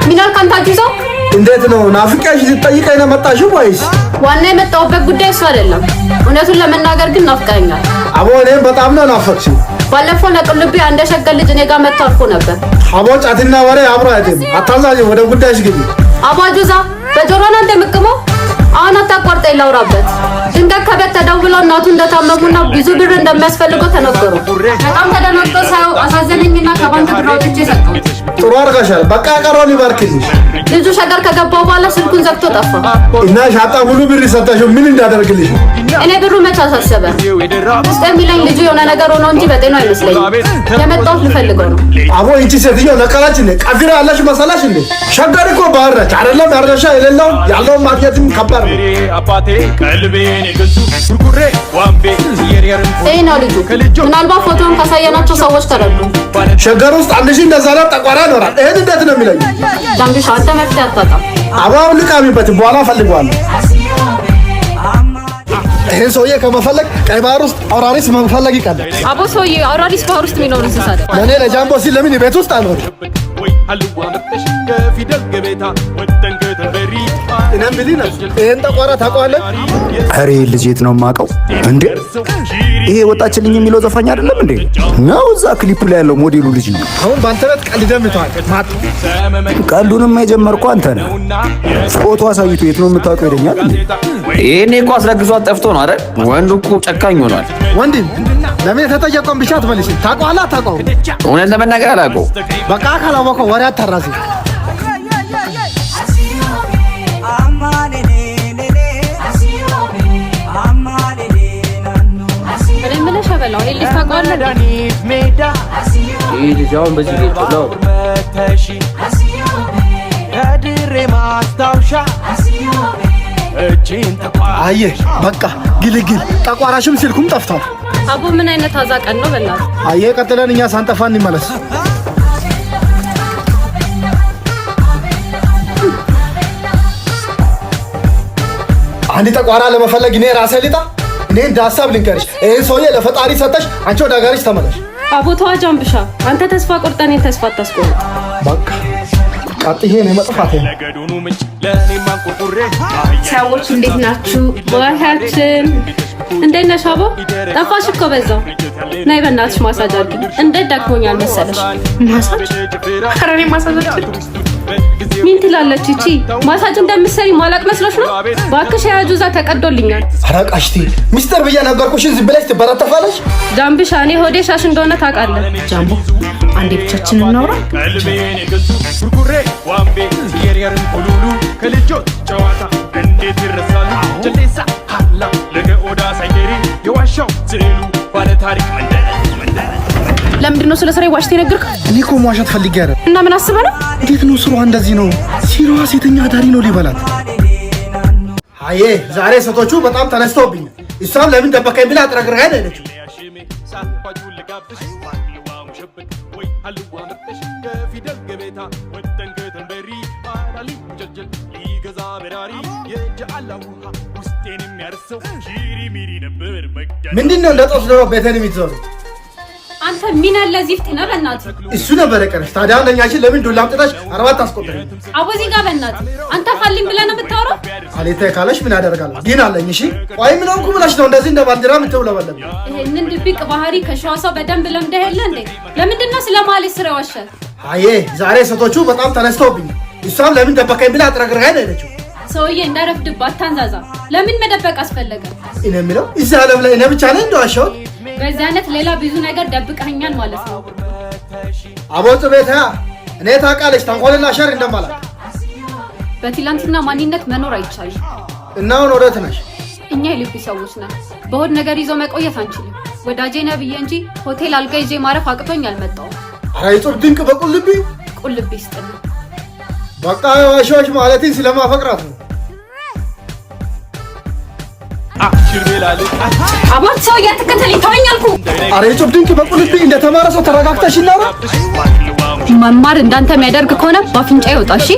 ሚናል ካንታጁ ሰው እንዴት ነው? ናፍቄሽ ልትጠይቀኝ ነው መጣሽው ወይስ? ዋና የመጣሁበት ጉዳይ እሱ አይደለም። እውነቱን ለመናገር ግን ናፍቀኛል። አቦ እኔም በጣም ነው ናፈቅሽኝ። ባለፈው ለቅልቤ አንድ ሸገር ልጅ እኔ ጋር መጥቶ አልፎ ነበር። አቦ ጫትና ወሬ አብሮ አይደለም። አታዛኝ፣ ወደ ጉዳይሽ ግቢ። አባጁዛ በጆሮ ነው እንደምቅመው። አሁን አታቋርጠኝ ላውራበት። ድንገት ከቤት ተደውለው እናቱ እንደታመሙና ብዙ ብር እንደሚያስፈልገው ተነገሩ። በጣም ተደናግጦ ሳይው አሳዘነኝና ከባንክ ብር አውጥቼ ሰጠሁት። ጥሩ አድርገሻል። በቃ ቀረውን ይባርክልሽ። ልጁ ሸገር ከገባው በኋላ ስልኩን ዘግቶ ጠፋ። እና ሻጣ ሙሉ ብር ሰጠሽው ምን እንዳደርግልሽ? እኔ ብሩ መች አሳሰበ? ውስጥ የሚለኝ ልጁ የሆነ ነገር ሆኖ እንጂ በጤናው አይመስለኝም። የመጣሁት ልፈልገው ነው። አቦ ይቺ ሴትዮ ነቀላች እንዴ? ቀፊራ ያለሽ መሰላሽ እንዴ? ሸገር እኮ ባህር ነች አይደለም? ያረሻ የሌለው ያለውን ማግኘትም ከባድ ነው። ይህ ነው ልጁ። ምናልባት ፎቶውን ካሳየናቸው ሰዎች ተረዱ። ሸገር ውስጥ 1000 እንደዛ ነው ጠቋራ ይኖራል። ይሄን እንዴት ነው የሚለኝ? ጃምቢሻ አንተ መፍትሄ አታጣም። አባው ልቃሚበት በኋላ ፈልገዋለሁ። ይሄን ሰውዬ ከመፈለግ ቀይ ባህር ውስጥ አውራሪስ መፈለግ ይቀላል። አቦ ሰውዬ አውራሪስ ባህር ውስጥ የሚኖር እንስሳ አይደል? ለኔ ለጃምቦ ሲል ለምን ቤት ውስጥ አልሆነ? እኔም ብሊ ነው። ይሄን ጠቋራ ታውቀዋለህ? ኧረ ልጅ የት ነው የማውቀው እንዴ? ይሄ ወጣችልኝ የሚለው ዘፋኝ አይደለም እንዴ? ነው እዛ ክሊፑ ላይ ያለው ሞዴሉ ልጅ ነው። አሁን ባንተረት ቀልደም ይተዋል ማጥ ቀልዱንም የጀመርከው አንተ ነህ። ፎቶ አሳይቶ የት ነው የምታውቀው ይለኛል እንዴ? ይሄኔ እኮ አስረግዟት ጠፍቶ ነው አይደል? ወንዱ እኮ ጨካኝ ሆኗል። ወንድም ለምን የተጠየቀውን ብቻ አትመልሽ? ታውቀዋለህ አታውቀውም? እውነት ለመናገር አላውቀውም። በቃ ካላወቀው ወሬ አታራሲ። ይህ ልጅ አሁን በዚህ ቤት ነው አየህ በቃ ግልግል ጠቋራሽም ስልኩም ጠፍቷል። አቦ ምን አይነት አዛቀን ነው በእናትህ። አየህ ቀጥለን እኛ ሳንጠፋ እንመለስ። አንድ ጠቋራ ለመፈለግ እኔ ራሴ ልጣ። እኔ እንደ ሀሳብ ልንገርሽ፣ ይሄን ሰውዬ ለፈጣሪ ሰጠሽ፣ አንቺ ወደ ሀገርሽ ተመለሽ። አቦ ተዋ ጃምቢሻ፣ አንተ ተስፋ ቆርጠን ተስፋ አታስቆርጥ። በቃ ቀጥዬ ነው መጥፋቴ። ሰዎች እንዴት ናችሁ? ባያችን እንዴት ነሽ? አቦ ጠፋሽ እኮ በዛው። ናይ በእናትሽ ማሳጅ አድርጊ። እንዴት ደክሞኛል መሰለሽ። ማሳጅ? ኧረ እኔ ማሳጅ አልችልም። ምን ትላለች እቺ? ማሳጅ እንደምትሰሪ ማላቅ መስሎሽ ነው? ባክሽ ያጁዛ ተቀዶልኛል። ኧረ ቀሽቲ ሚስተር ብዬ ነገርኩሽ። ዝም ብለሽ ትበረተፋለሽ። ጃምቢሻ እኔ ሆዴ ሻሽ እንደሆነ ታውቃለህ። ጃምቦ አንዴ ብቻችን እናውራ። ለምንድን ነው ስለ ስራዬ ዋሽቴ ነገርኩህ? እኔ እኮ መዋሸት ፈልጌ አይደል። እና ምን አስበህ ነው? እንዴት ነው ስሯ እንደዚህ ነው? ሲሯ ሴተኛ አዳሪ ነው ሊበላት። አዬ ዛሬ ሴቶቹ በጣም ተነስተውብኛል። እሷም ለምን ደበቀኝ ብላ አጥረግረጋ ሄደች። ምንድነው ለጦስ ነው ቤተን የሚትዘሩ? አንተ ምን አለ ዚፍት ነው በእናትህ። እሱ ነበር ቀረሽ። ታዲያ ለኛችን ለምን ዱላ አምጥተሽ አርባት አስቆጥረኝ? አቦዚ ጋር በእናትህ አንተ ፋልኝ ብለህ ነው የምታወራው? አሌተ ካለሽ ምን አደርጋለሁ? ዲን አለኝ። እሺ ቆይ ምን ሆንኩ ብለሽ ነው እንደዚህ እንደ ባንዲራ የምትውለበለብ? ይሄንን ድብቅ ባህሪ ከሸዋ ሰው በደንብ ለምደህ የለ እንዴ? ለምንድን ነው ስለማለት ስራ ዋሸ? አዬ ዛሬ ሴቶቹ በጣም ተነስተውብኝ። እሷም ለምን ደበቀኝ ብላ አጥረግርጋኝ ነው ያለችው። ሰውዬ እንዳረፍድባት ታንዛዛ። ለምን መደበቅ አስፈለገ? እኔ የምለው እዚህ ዓለም ላይ እኔ ብቻ ነኝ እንደዋሸሁት? በዚህ አይነት ሌላ ብዙ ነገር ደብቀኸኛል ማለት ነው። አቦጽ ቤታ እኔ ታውቃለች ተንኮልና ሸር እንደማላት። በትላንትና ማንነት መኖር አይቻልም። እና አሁን ወዴት ነሽ? እኛ የልብ ሰዎች ነን። በሆድ ነገር ይዞ መቆየት አንችልም። ወዳጄ ነህ ብዬ እንጂ ሆቴል አልጋ ይዤ ማረፍ አቅቶኝ አልመጣሁም። ኧረ ይጡር ድንቅ በቁልቢ ቁልቢ ይስጥልኝ። በቃ ዋሾች ማለትን ስለማፈቅራት ነው። አባት ሰው እያተከተለኝ ተወኝ አልኩህ። ኧረ ይጡር ድንቅ በቁልቢ እንደተማረ ሰው ተረጋግተሽ እናውራ። መማር እንዳንተ የሚያደርግ ከሆነ በአፍንጫ ይወጣ። እሺ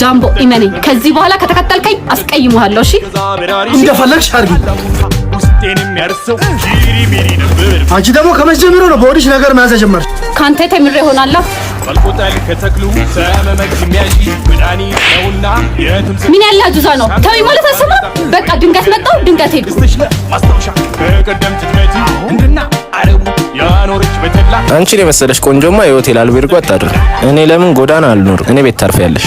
ጃምቦ ኢመነኝ። ከዚህ በኋላ ከተከተልከኝ አስቀይምሃለሁ። እሺ እንደፈለግሽ አድርጊ። አንቺ ደግሞ ከመጀመሩ ነው በወዲሽ ነገር መያዝ ጀመርሽ። ካንተ ተምሬ ይሆናል። ምን ያለ አጁዛ ነው? ተወኝ ማለት አሰማ። በቃ ድንገት መጣሁ፣ ድንገት ሄድኩ። አንቺን የመሰለሽ ቆንጆማ የሆቴል አልቤርጎ አታድር። እኔ ለምን ጎዳና አልኖር? እኔ ቤት ታርፊያለሽ።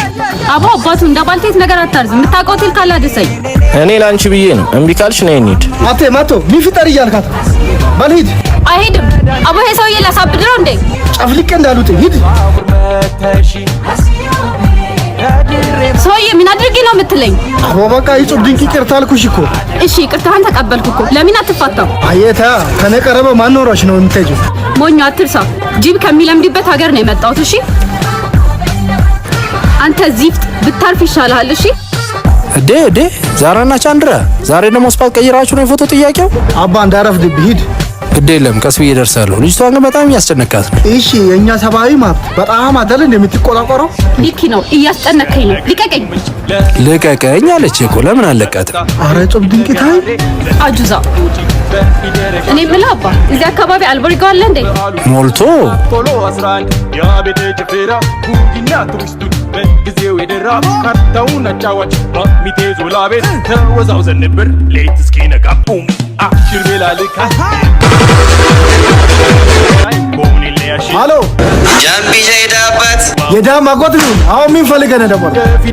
አቦ አባቱ እንዳባልቴት ነገር አታርዝ። የምታውቀው ሆቴል ካለ አድርሰኝ። እኔ ላንቺ ብዬ ነው። እምቢ ካልሽ ነይ እንሂድ። አቴ ማቶ ሚፍጠር እያልካት በል ሂድ። አይሄድም። አቦ ይሄ ሰውዬ ላሳብድ ነው እንዴ? ጨፍልቄ እንዳሉት ሂድ። ሰውዬ ምን አድርጌ ነው የምትለኝ? አቦ በቃ ይጹብ ድንቅ ይቅርታ አልኩሽ እኮ። እሺ ይቅርታህን ተቀበልኩ እኮ። ለምን አትፋታም? አየታ ከኔ ቀረበ ማን ኖሮሽ ነው የምትሄጂው? ሞኛ አትርሳ። ጅብ ከሚለምድበት ሀገር ነው የመጣሁት። እሺ አንተ ዚፍት ብታርፍ ይሻልሃል። እሺ ዴ ዛራና ቻንድራ ዛሬ ደግሞ ስፓት ቀይራችሁ ነው የፎቶ ጥያቄው? አባ እንዳረፍድብህ ሂድ። ግድ የለም ቀስ ብዬ እደርሳለሁ። ልጅቷን ግን በጣም እያስጨነቃት ነው። እሺ የኛ ሰብአዊ መብት በጣም አይደል እንደምትቆራቆረው? ሊኪ ነው እያስጨነቀኝ ነው። ልቀቀኝ አለች እኮ ለምን አለቃትም? ኧረ ጹብ ድንቅ ታይ አጁዛ። እኔ የምልህ አባ እዚህ አካባቢ አልቤርጎ አለ እንዴ? ሞልቶ በጊዜው የደራ ካርታውን አጫዋች በሚቴዞ ላቤት ተወዛው ዘንብር ሌት እስኪ ነቃቡም አሽር ቤላልካ ሃሎ ጃምቢሻ የዳባት የዳማ ጎት ነው። አሁን ምን ፈልገህ ነው ደግሞ?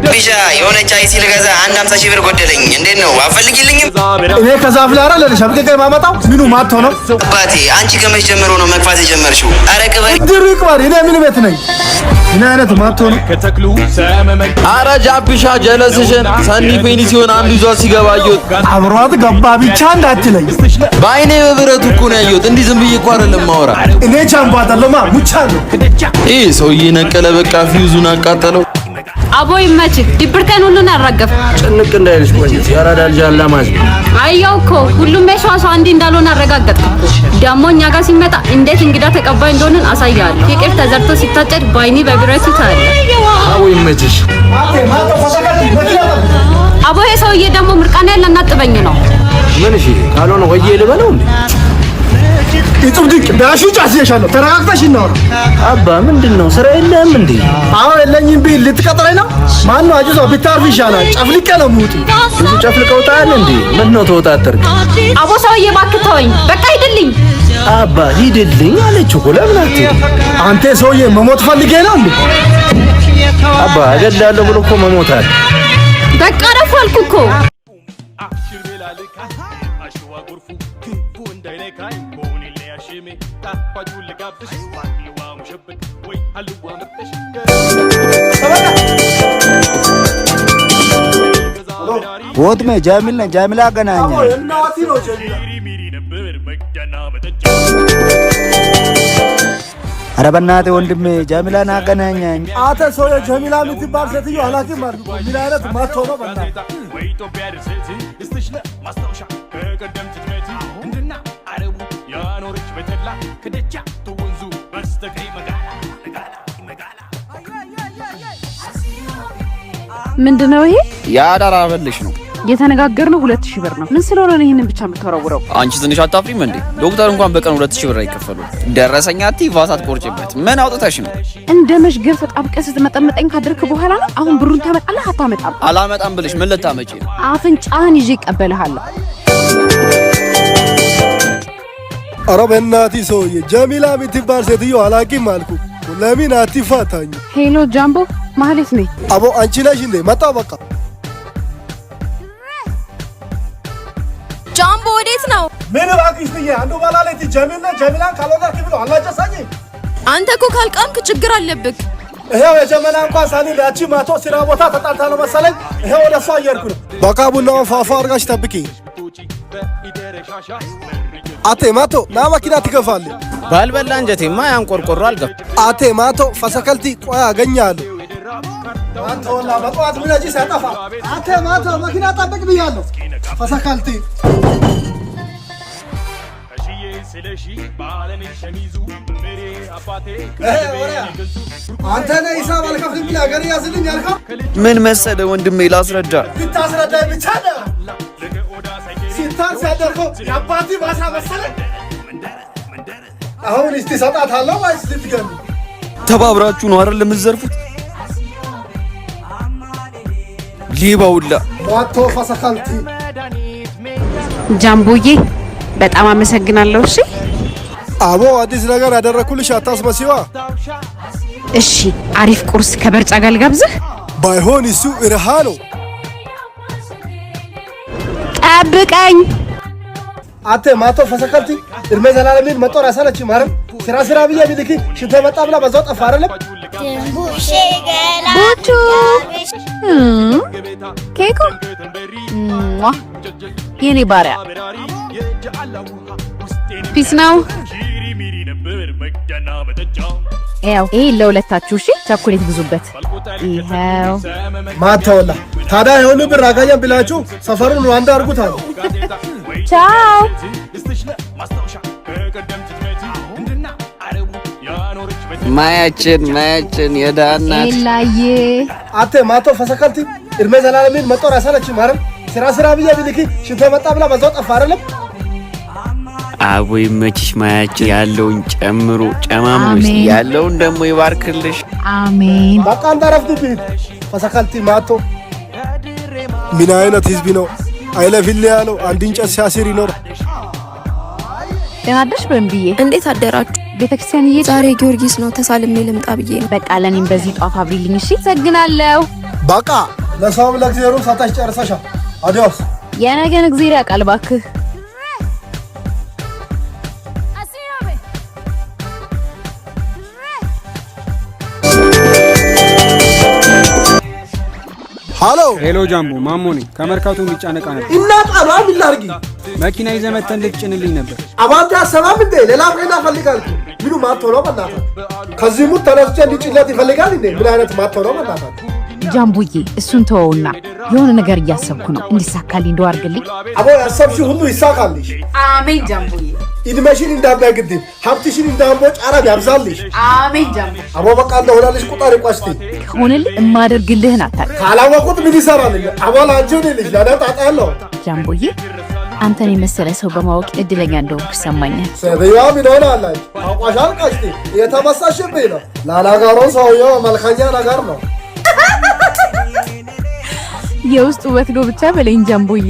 ቢሻ የሆነች አይሲ ልገዛ 50 ሺህ ብር ጎደለኝ። እንዴት ነው አፈልጊልኝም? እኔ ከዛፍ ላይ አይደል ሸምቀቀ ማመጣው ምኑ ማጥቶ ነው? አባቴ አንቺ ከመች ጀምሮ ነው መግፋት የጀመርሽው? ኧረ ቅበል ድርቅ ባሪ እኔ ምን ቤት ነኝ? ምን አይነት ማጥቶ ነው? ከተክሉ ሰመመግ ኧረ ጃምቢሻ ጀለስሽን ሰኒ ፔኒሲዮን አንዱ ይዟት ሲገባ አየሁት። አብሯት ገባ ብቻ እንዳትለኝ። በአይኔ በብረቱ እኮ ነው ያየሁት። እንዲህ ዝም ብዬ እኮ አይደለም ማውራ። እኔ ቻምባ አይደለማ ሙቻ ነው። ይህ ሰውዬ ነቀለ። በቃ ፊውዙን አቃጠለው። አቦ ይመችህ። ድብርተን ሁሉን አራገፍ። ጭንቅ እንዳይልሽ ቆይ። ያራዳ ልጅ አላማዝ አየሁ እኮ ሁሉም የሸዋ ሰው አንድ እንዳልሆነ አረጋገጥኩ እኮ። ደግሞ እኛ ጋር ሲመጣ እንዴት እንግዳ ተቀባይ እንደሆንን አሳያለሁ። ፍቅር ተዘርቶ ሲታጨድ ባይኒ በብረቱ ታለ። አቦ ይመችሽ። አቦ ይሄ ሰውዬ ደግሞ ምርቃና ያለ እናጥበኝ ነው። ምን እሺ ካልሆነ ወዬ ልበለው እንዴ? ይጹብ ድንቅ ዳሹ ጫስ ይሻለው። ተረጋግተሽ እናውራ። አባ ምንድነው ስራ የለም እንዴ? አዎ የለኝም ቢል ልትቀጥረኝ ነው? ማን ነው አጁዛ ቢታርፍ ይሻላል። ጨፍልቄ ነው ሙት። ብዙ ጨፍልቀውታል እንዴ? ምን ነው ተወጣጠርክ? አቦ ሰውዬ እባክህ ተወኝ። በቃ ሂድልኝ። አባ ሂድልኝ አለች እኮ ለምን አትሄድ? አንተ ሰውዬ መሞት ፈልጌ ነው እንዴ? አባ እገድላለሁ ብሎ እኮ መሞት አለ። በቃ ረፉ አልኩ እኮ። ቦት में ጃሚል ነኝ። ጃሚል አገናኘ። እናቲ ነው ጀሚላ። ኧረ በእናትህ ወንድሜ ጃሚላን አገናኘኝ። አተ ሰውዬ ጀሚላ የምትባል ሴትዮ አላውቅም አልኩ። ምን አይነት ማቶ ነው በእናትህ? ምንድነው ይሄ? የአዳር አበልሽ ነው። የተነጋገርነው 2000 ብር ነው። ምን ስለሆነ ነው ይሄንን ብቻ የምትወረውረው? አንቺ ትንሽ አታፍሪም እንዴ? ዶክተር እንኳን በቀን 2000 ብር አይከፈሉም። ደረሰኛ አትይ ቫት አትቆርጭበት። ምን አውጥተሽ ነው? እንደ መሽገር ተጣብቀህ ስትመጠመጠኝ ካደርክ በኋላ ነው አሁን ብሩን ታመጣለህ አታመጣም? አላመጣም ብለሽ ምን ልታመጪ ነው? አፍንጫህን ይዤ እቀበልሃለሁ። ኧረ በእናትህ ሰውዬ ጀሚላ የምትባል ሴትዮ አላውቅም አልኩህ። ለምን አትፋታኝ? ሄሎ ጃምቦ ማለት ነኝ። አቦ አንቺ ነሽ እንዴ? መጣሁ በቃ። ጃምቦ ወዴት ነው? ምን እባክሽ ብዬ አንዱ ባላለች ጀሚላን ካልወጣች ብሎ አላጨሳኝ። አንተ እኮ ካልቃምክ ችግር አለብህ። ይሄው የጀመና እንኳን ሳኒ ለአቺ ማቶ ስራ ቦታ ተጣልታ ነው መሰለኝ። ይሄው ወደ እሷ እየሄድኩ ነው። በቃ ቡናውን ፋፋ አድርጋሽ ጠብቂ። አቴ ማቶ ና መኪና ትገፋለህ። ባልበላ እንጀቴማ ያን ቆርቆሮ አልገባ። አቴ ማቶ ፈሰከልቲ ቆይ አገኛለሁ። አንተ ወላ በጠዋት ምን እጂ ሳጠፋ። አቴ ማቶ መኪና ጠብቅ ብያለሁ። ፈሰከልቲ አንተ ነህ ሂሳብ አልከፍልም ብለህ ሀገር ያዝልኝ ያልከው? ምን መሰለህ ወንድሜ ላስረዳ። ብታስረዳኝ ብቻ ነው ሲታን ሲያደርገው የአባቴ ባሳ መሰለህ። አሁን እስቲ ሰጣታለሁ ወይስ ልትገሉ? ተባብራችሁ ነው አይደል የምትዘርፉት? ሊባውላ ማቶ ፈሰከልቲ ጃምቦዬ በጣም አመሰግናለሁ። እሺ አቦ አዲስ ነገር ያደረኩልሽ አታስመስይዋ። እሺ አሪፍ ቁርስ ከበርጫ ጋር ልጋብዝህ። ባይሆን እሱ እርሃ ነው። ጠብቀኝ። አቴ ማቶ ፈሰከልቲ እድሜ ዘላለምን መጦር ያሳለች ማረም ስራ ብዬ ቢልኪ ሽንተ መጣ ብላ በዛው ጠፋ አይደለም። ቡቹ ኬኩ የኔ ባሪያ ፒስ ነው። ያው ይሄ ለሁለታችሁ እሺ። ቸኮሌት ግዙበት። ይሄው ማታውላ ታዲያ የሆነ ብር አጋኘን ብላችሁ ሰፈሩን ሩዋንዳ አድርጉታል። ቻው ማያችን የዳናት ኤላዬ አቴ ማቶ ፈሰከልቲ እድሜ ዘላለምን መጦር ያሳለች ማረም ስራ ብዬ ቢልኪ ሽንተ መጣ ብላ በዛው ጠፋ አይደለም። አቦይ መችሽ ማያችን ያለውን ጨምሮ ጨማምሮሽ ያለውን ደግሞ ይባርክልሽ። አሜን። በቃ እንዳረፍድብህ ፈሰከልቲ ማቶ ምን አይነት ህዝብ ነው? አይለፊል ያለው አንድ እንጨት ሲያስር ይኖር። ደህና አደርሽ በእምብዬ። እንዴት አደራችሁ? ቤተክርስቲያን ዛሬ ጊዮርጊስ ነው ተሳልሜ ልምጣ ብዬ ነው። በቃ ለኔም በዚህ ጧፍ አብሪልኝ እሺ። ሰግናለሁ። በቃ ለሰውም ለእግዚአብሔሩ ሳታሽ ጨርሰሻል። አዲዮስ የነገን እግዚአብሔር ያውቃል እባክህ። ሄሎ ጃምቦ ማሞ ነኝ። ከመርካቶ የሚጫነቃ ነበር እና ጣባ ምን ላድርግ? መኪና ይዘህ መተን ልትጭንልኝ ነበር። አባንተ አሰባም እንዴ? ሌላ መኪና ፈልጋለሁ። ምኑ ማቶ ነው በእናትህ? ከዚህ ሙት ተነስቼ እንዲጭለት ይፈልጋል እንዴ? ምን አይነት ማቶ ነው በእናትህ? ጃምቡዬ እሱን ተወውና የሆነ ነገር እያሰብኩ ነው። እንዲሳካልኝ እንደው አድርግልኝ። አቦ ያሰብሽው ሁሉ ይሳካልሽ። አሜን ጃምቡዬ። እድሜሽን እንዳያግድ ሀብትሽን እንዳያምቦጭ አረብ ያብዛልሽ። አሜን ጃምቡ። አቦ በቃ እንደሆነልሽ ቁጠር ይቋስቲ ከሆነልህ እማደርግልህን አታውቅም። ካላወቁት ምን ይሰራልኝ? አቦ ላንቺው ልጅ ለዳጣጣ ያለው ጃምቡዬ አንተን የመሰለ ሰው በማወቅ እድለኛ እንደሆንኩ ይሰማኛል። ሰበያው ምን ሆናለች? አቋሻል ቀሽቲ የተመሳሽብኝ ነው። ላላጋሮ ሰውየው መልከኛ ነገር ነው። የውስጥ ውበት ነው ብቻ በለኝ ጃምቦዬ።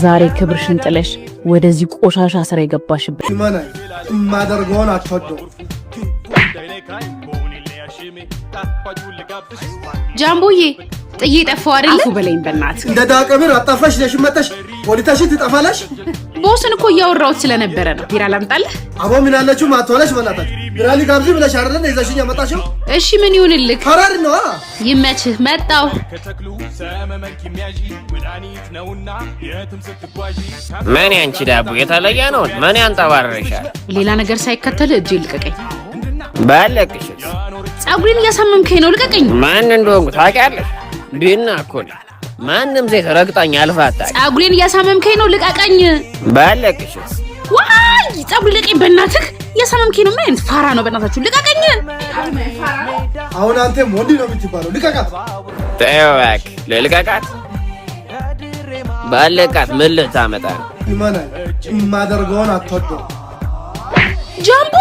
ዛሬ ክብርሽን ጥለሽ ወደዚህ ቆሻሻ ስራ የገባሽበት ማናይ ማደርገውን አትወደው። ጃምቦዬ ጥዬ ጠፋው አይደል? አፉ በለኝ በእናትህ። እንደ ዳቀብር አጣፋሽ ለሽመተሽ ወዲታሽ ትጠፋለሽ። ቦስን እኮ እያወራሁት ስለነበረ ነው። ቢራ ላምጣልህ? አቦ ምን አለችሁ ማትወለሽ በእናትህ ቢራ ሊጋብዝ ብለሽ አይደል ይዘሽኝ ያመጣሽው? እሺ ምን ይሁንልህ? ፈራር ነው። ይመችህ። መጣው ምን ያንቺ ዳቦ የተለየ ነው? ምን ያንጠባረርሻል? ሌላ ነገር ሳይከተል እጄ ልቀቀኝ። ባለቅሽስ ጸጉሬን እያሳመምከኝ ነው። ልቀቀኝ። ማን እንደሆንኩ ታውቂያለሽ? ቢና እኮ ማንም ሴት ረግጣኝ አልፋታኝ። ጸጉሬን እያሳመምከኝ ነው። ልቀቀኝ። ባለቅሽስ ዋይ ጸጉሬን ልቀቀኝ በእናትህ። እያሳመምከኝ ነው። ምን አይነት ፋራ ነው? በእናታችሁ ልቀቀኝ። አሁን አንተ ወንድ ነው የምትባለው። ልቀቃት። ተይው እባክህ። ልልቀቃት? ባለቃት ምን ልታመጣ ነው? ይመናል የማደርገውን አትወደው። ጃምቦ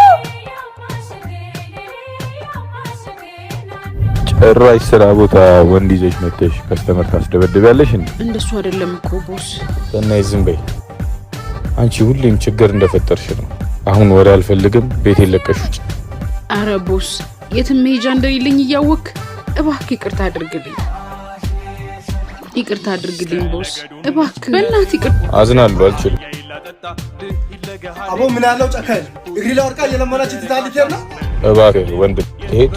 ጭራሽ ስራ ቦታ ወንድ ይዘሽ መጥተሽ ከስተመር ታስደበድቢያለሽ እንዴ? እንደሱ አይደለም እኮ ቦስ። በእናትሽ ዝም በይ። አንቺ ሁሌም ችግር እንደፈጠርሽ ነው። አሁን ወሬ አልፈልግም፣ ቤት የለቀሽ ውጪ። አረ ቦስ የትም መሄጃ እንደሌለኝ እያወቅ እባክህ ይቅርታ አድርግልኝ። ይቅርታ አድርግልኝ ቦስ እባክህ፣ በእናትህ ይቅርታ። አዝናለሁ፣ አልችልም። አቦ ምን ያለው ጨካኝ እግሪ ለወርቃ እየለመናች ትታልቴር ነው። እባክህ ወንድ ሄድ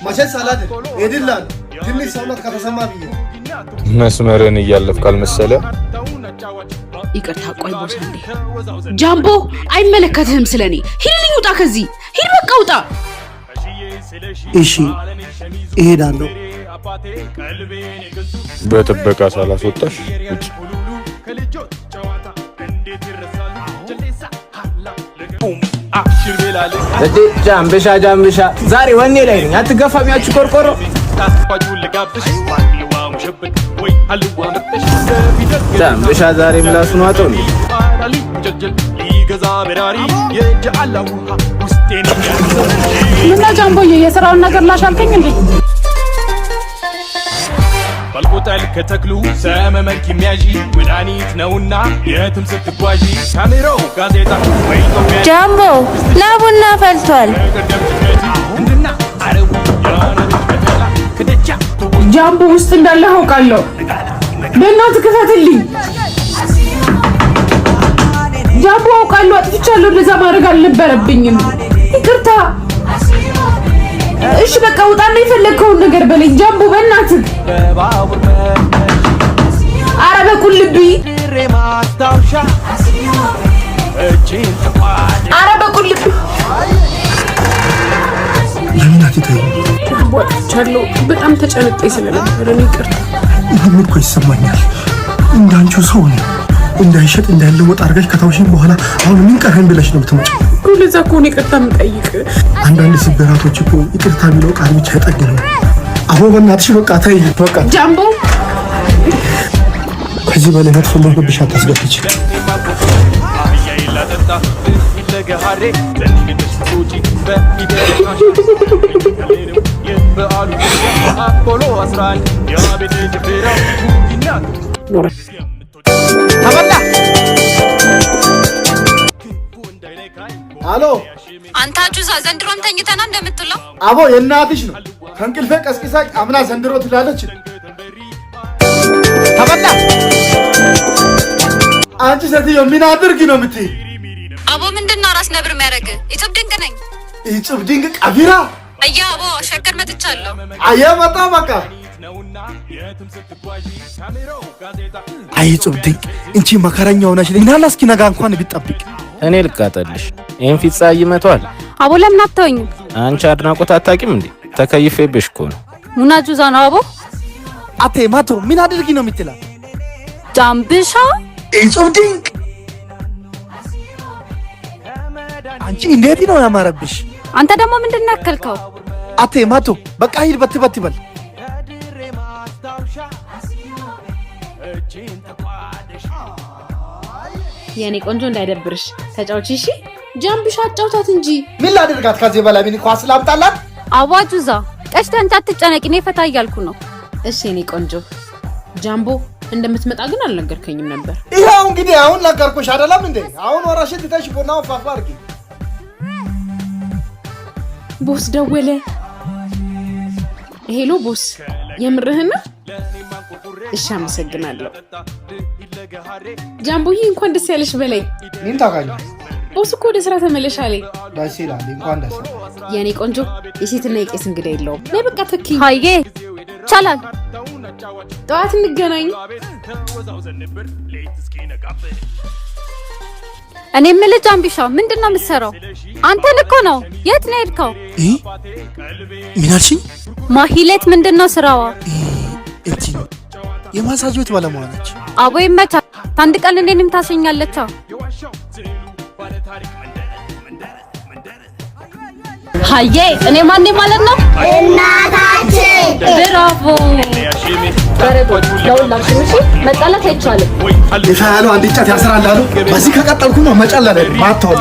ማሸት ሳላድ ሄድላል። ትንሽ ሰውነት ከተሰማ ብዬ መስመርን እያለፍክ ካልመሰለ ይቅርታ። ቆይ ቦስ አንዴ። ጃምቦ አይመለከትህም ስለኔ። ሂድልኝ፣ ውጣ ከዚህ ሂድ፣ በቃ ውጣ። እሺ እሄዳለሁ። በጥበቃ ሳላስወጣሽ ውጭ። ጃምብሻ ጃምብሻ ዛሬ ወኔ ላይ ነኝ። አትገፋም ያቺ ቆርቆሮ። ጃምብሻ ዛሬ ምላሱን ዋጠው። ምነው ጃምቦዬ የሥራውን ነገር ላሻልከኝ እንዴ? ባልቆጠል ከተክሉ ሰመመን ኪሚያዢ መድኃኒት ነውና የትም ስትጓዢ ካሜራው ጋዜጣ ወይቶሚያ ጃምቦ ላቡና ፈልቷል። ጃምቦ ውስጥ እንዳለ አውቃለሁ። በእናትህ ክፈትልኝ። ጃምቦ አውቃለሁ፣ አጥፍቻለሁ። እንደዛ ማድረግ አልነበረብኝም። ይቅርታ። እሺ በቃ ውጣና የፈለግከውን ነገር በለኝ ጃምቦ፣ በእናትህ። ኧረ በቁልብኝ፣ ኧረ በቁልብኝ። ለምን አትተኝ? ጃምቦ አጥፍቻለሁ። በጣም ተጨንቄ ስለነበረ ይቅርታ። ይህን እኮ ይሰማኛል። እንዳንቺው ሰው ነው። እንዳይሸጥ እንዳይለወጥ አድርገሽ ከተውሽኝ በኋላ አሁን ምን ቀረኝ ብለሽ ነው የምትመጪው? ለዛ እኮ ነው ይቅርታ የምጠይቅ። አንዳንድ ስብራቶች እኮ ይቅርታ የሚለው ቃል ብቻ አይጠግንም። አሁን በእናትሽ በቃ ተይ። በቃ ጃምቦ፣ ከዚህ በላይ መጥፎ ልብሽ አታስገብች። አሎ አንተ አጁዛ ዘንድሮም ተኝተና እንደምትለው አቦ የእናትሽ ነው። ከእንቅልፌ ቀስቅሳኝ አምና ዘንድሮ ትላለች። ተበላ። አንቺ ሴትዮ ምን አድርጊ ነው የምትይ? አቦ ምንድነው ራስ ነብር የሚያደርግ? እጽብ ድንቅ ነኝ። እጽብ ድንቅ ቀቢራ አያ አቦ ሸከር መጥቻለሁ። አያ መጣ በቃ። አይ እጽብ ድንቅ እንቺ መከረኛ ሆነሽ ልናላ እስኪ ነጋ እንኳን ቢጠብቅ እኔ ልቃጠልሽ። ይሄን ፊት ፀሐይ ይመቷል። አቦ ለምን አትተውኝ? አንቺ አድናቆት አታውቂም እንዴ? ተከይፌብሽ እኮ ነው። ሙና ጁዛ ነው አቦ። አቴ ማቶ ምን አድርጊ ነው የምትላ? ጃምብሻ እጹብ ድንቅ አንቺ እንዴት ነው ያማረብሽ? አንተ ደግሞ ምንድነው ያከልከው? አቴ ማቶ በቃ ሂድ በት ይበል። የኔ ቆንጆ እንዳይደብርሽ ተጫውቺ እሺ። ጃምብሻ አጫውታት እንጂ ምን ላድርጋት? ከዚህ በላይ ምን ኳስ ላምጣላት? አዋጁዛ ቀሽተን አትጨነቂ፣ እኔ ፈታ እያልኩ ነው። እሺ የኔ ቆንጆ። ጃምቦ እንደምትመጣ ግን አልነገርከኝም ነበር። ይሄው እንግዲህ አሁን ነገርኩሽ አይደለም እንዴ? አሁን ወራሽት ትተሽ ቡናው ፋፋ አርጊ። ቦስ ደወለ። ሄሎ ቦስ፣ የምርህን? እሺ አመሰግናለሁ። ጃምቦዬ እንኳን ደስ ያለሽ በላይ። ምን ታውቃለሽ? ቦስ እኮ ወደ ስራ ተመለሽ አለኝ። ደስ ይላል። እንኳን ደስ የኔ ቆንጆ። የሴትና የቄስ እንግዳ የለውም። ነይ በቃ ተኪ። ሃዬ ቻላል። ጠዋት እንገናኝ። እኔ የምልህ ጃምቢሻ ምንድነው የምትሰራው? አንተን እኮ ነው። የት ነው ሄድከው? ምን አልሽኝ? ማሂሌት ምንድነው ስራዋ? እቺ የማሳጅ ቤት ባለሙያ ነች። አቦ ይመቻት። አንድ ቀን እኔንም ታሰኛለች። ሃዬ እኔ ማን ማለት ነው? እናታችን። ብራቮ ለሁላችሁም እሺ፣ መጣላት አይቻልም። የሻያሉ አንድ እንጨት ያስራል አሉ። በዚህ ከቀጠልኩ ነው መጨለለ ማተው።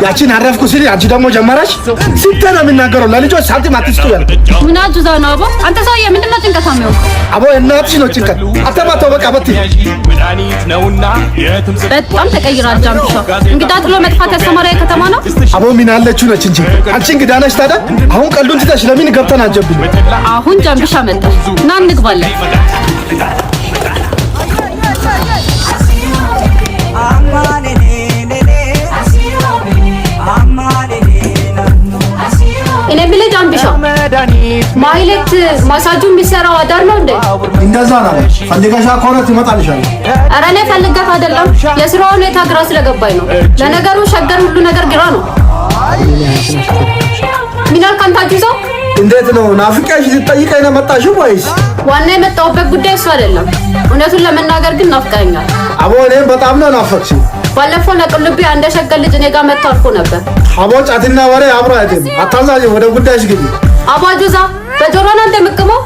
ያቺን አረፍኩ ሲል አንቺ ደግሞ ጀመረሽ። ስንት ነው የሚናገረው? ለልጆች ሳንቲም አትስጡ ያለ ምን አጁዛ ነው አቦ? አንተ ሰውዬ ምንድን ነው ጭንቀት የሚያው? አቦ እናትሽ ነው ጭንቀት። አተባተው በቃ በትይ። በጣም ተቀይራል ጃምብሻ። እንግዳ ጥሎ መጥፋት ያስተማረ ከተማ ነው። አቦ ምን አለችው ነች እንጂ አንቺ እንግዳ ነሽ ታዲያ። አሁን ቀልዱን ትተሽ ለምን ገብተን አጀብኝ? አሁን ጃምብሻ መጣሽ። ና እንግባለን። እኔ ብለህ ጃምብሻ ማይለት ማሳጁ የሚሰራው አዳር ነው እንዴ? እንደዛ ነው። ፈልገሻ ከሆነ ትመጣልሻል። ኧረ እኔ ፈልጋት አይደለም፣ የስራው ሁኔታ ግራ ስለገባኝ ነው። ለነገሩ ሸገር ሁሉ ነገር ግራ ነው። ሚናል ካንታጁ ሰው እንዴት ነው? ናፍቄሽ ልትጠይቀኝ ነው መጣሽው ወይስ? ዋና የመጣሁበት ጉዳይ እሱ አይደለም። እውነቱን ለመናገር ግን ናፍቀኸኛል። አቦ እኔም በጣም ነው ናፈቅሽኝ። ባለፈው ነቅልብኝ አንድ ሸገር ልጅ እኔ ጋር መጥቶ አልፎ ነበር። አቦ ጫትና ወሬ አብሮ አይደለም። አታዛዥ፣ ወደ ጉዳይሽ ግቢ። አቦ አጁዛ በጆሮ ነው እንደምቅመው።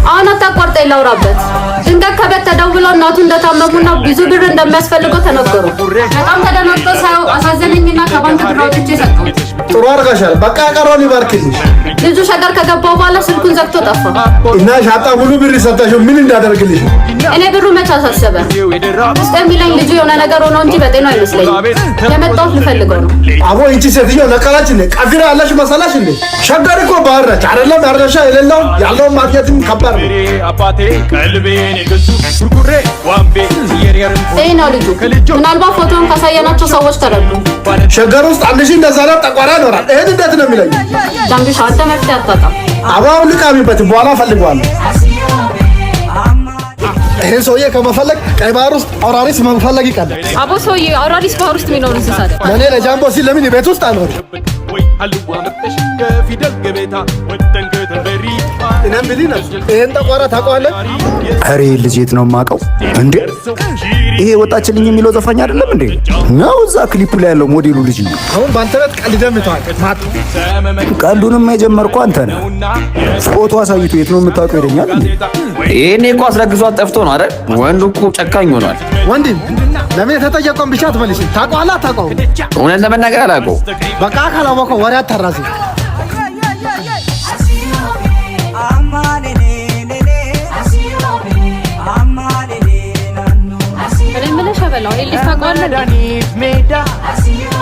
አሁን አታቋርጠኝ ላውራበት። ድንገት ከቤት ተደውሎ እናቱ እንደታመሙና ብዙ ብር እንደሚያስፈልገው ተነገሩ። በጣም ተደናግጦ ሳየው አሳዘነኝና ከባንክ ብር አውጥቼ ሰጠሁት። ጥሩ አድርገሻል። በቃ ቀረውን ይባርክልሽ። ልጁ ሸገር ከገባው በኋላ ስልኩን ዘግቶ ጠፋ። እና ሻጣ ሙሉ ብር ሰጠሽው ምን እንዳደርግልሽ? እኔ ብሩ መች አሳሰበ? ውስጥ የሚለኝ ልጁ የሆነ ነገር ሆኖ እንጂ በጤና አይመስለኝም። የመጣሁት ልፈልገው ነው። አቦ እንቺ ሴትዮ ነቀላች እንዴ? ቀፊራ ያለሽ መሰላሽ እንዴ? ሸገር እኮ ባህር ነች አይደለም? ያርደሻ የሌለውን ያለውን ማግኘትም ከባድ ነው። ይህ ነው ልጁ። ምናልባት ፎቶውን ካሳየናቸው ሰዎች ተረዱ። ሸገር ውስጥ 1000 እንደዛ ነው ጠቋራ ይኖራል። ይሄን እንዴት ነው የሚለኝ? ጃምብሻ አንተ መፍትሄ አታጣም። አባውን ልቃሚበት በኋላ ፈልገዋለሁ። ይሄን ሰውዬ ከመፈለግ ቀይ ባህር ውስጥ አውራሪስ መፈለግ ይቀላል። አቦ ሰውዬ አውራሪስ ባህር ውስጥ የሚኖር እንስሳ አይደል? ለኔ ለጃምቦ ሲል ለምን ቤት ውስጥ አልሆነ? እኔም ብሊ ነው። ይሄን ጠቋራ ታውቀዋለህ? ኧረ ልጅ የት ነው የማውቀው እንዴ? ይሄ ወጣችልኝ የሚለው ዘፋኝ አይደለም እንዴ? ነው እዛ ክሊፑ ላይ ያለው ሞዴሉ ልጅ ነው። አሁን በአንተ ቤት ቀልድ ደምተዋል። ቀልዱንም የጀመርከው አንተ ነህ። ፎቶ አሳይቶ የት ነው የምታውቀው ይለኛል እንዴ? ይሄኔ እኮ አስረግዟት ጠፍቶ ነው አይደል? ወንዱ እኮ ጨካኝ ሆኗል። ወንድም ለምን የተጠየቀውን ብቻ አትመልስም? ታውቀዋለህ አታውቀውም? እውነት ለመናገር አላውቀውም። በቃ ካላወቀው ወሬ አታራዚ።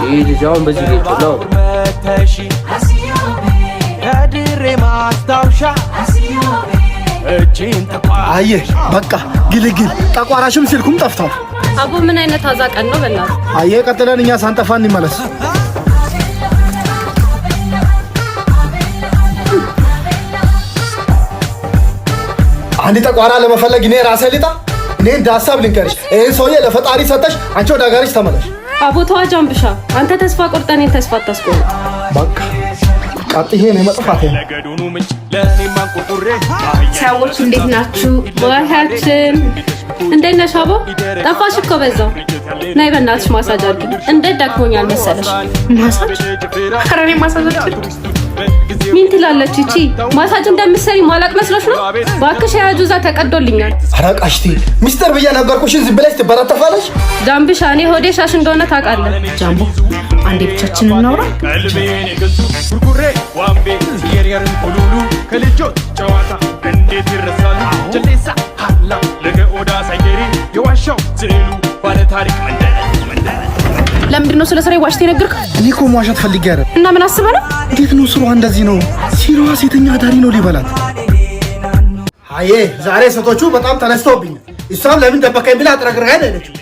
ይህ ልጅ አሁን በዚህ ቤት ነው አየህ በቃ ግልግል ጠቋራሽም ስልኩም ጠፍቷል። አቦ ምን አይነት አዛቀን ነው በእናትህ። አየህ ቀጥለን እኛ ሳንጠፋ እንመለስ። አንድ ጠቋራ ለመፈለግ እኔ ራሴ ልጣ። እኔ እንደ ሀሳብ ልንገርሽ፣ ይህን ሰውዬ ለፈጣሪ ሰጠሽ፣ አንቺ ወደ ሀገርሽ ተመለሽ። አቦ ተዋ ጃምብሻ፣ አንተ ተስፋ ቆርጠን ተስፋ አታስቆርጥ። በቃ ቀጥዬ ነው መጥፋት። ሰዎች እንዴት ናችሁ? ወያችን እንዴት ነሽ? አቦ ጠፋሽ እኮ በዛው። ነይ በእናትሽ ማሳጅ አድርጊ። እንዴት ደክሞኛል መሰለሽ። ማሳጅ? ኧረ እኔ ማሳጅ አልችልም። ምን ትላለች እቺ? ማሳጅ እንደምትሰሪ ማላቅ መስሎሽ ነው? እባክሽ ያጁዛ ተቀዶልኛል። ኧረ ቃሽቲ ሚስተር ብዬ ነገርኩሽ። ዝም ብለሽ ትበረተፋለሽ። ጃምብሻ እኔ ሆዴ ሻሽ እንደሆነ ታውቃለህ። ጃምቦ አንዴ ብቻችንን እናውራ። ለምንድን ነው ስለ ስራዬ ዋሽተህ የነገርከው? እኔ እኮ መዋሸት ፈልጌ አይደል። እና ምን አስበህ ነው? እንዴት ነው ስሯ እንደዚህ ነው? ሲሯ ሴተኛ አዳሪ ነው ሊበላት። አዬ ዛሬ ሴቶቹ በጣም ተነስተውብኛል። እሷም ለምን ደበቀኝ ብላ አጥረግርጋ ሄደችው።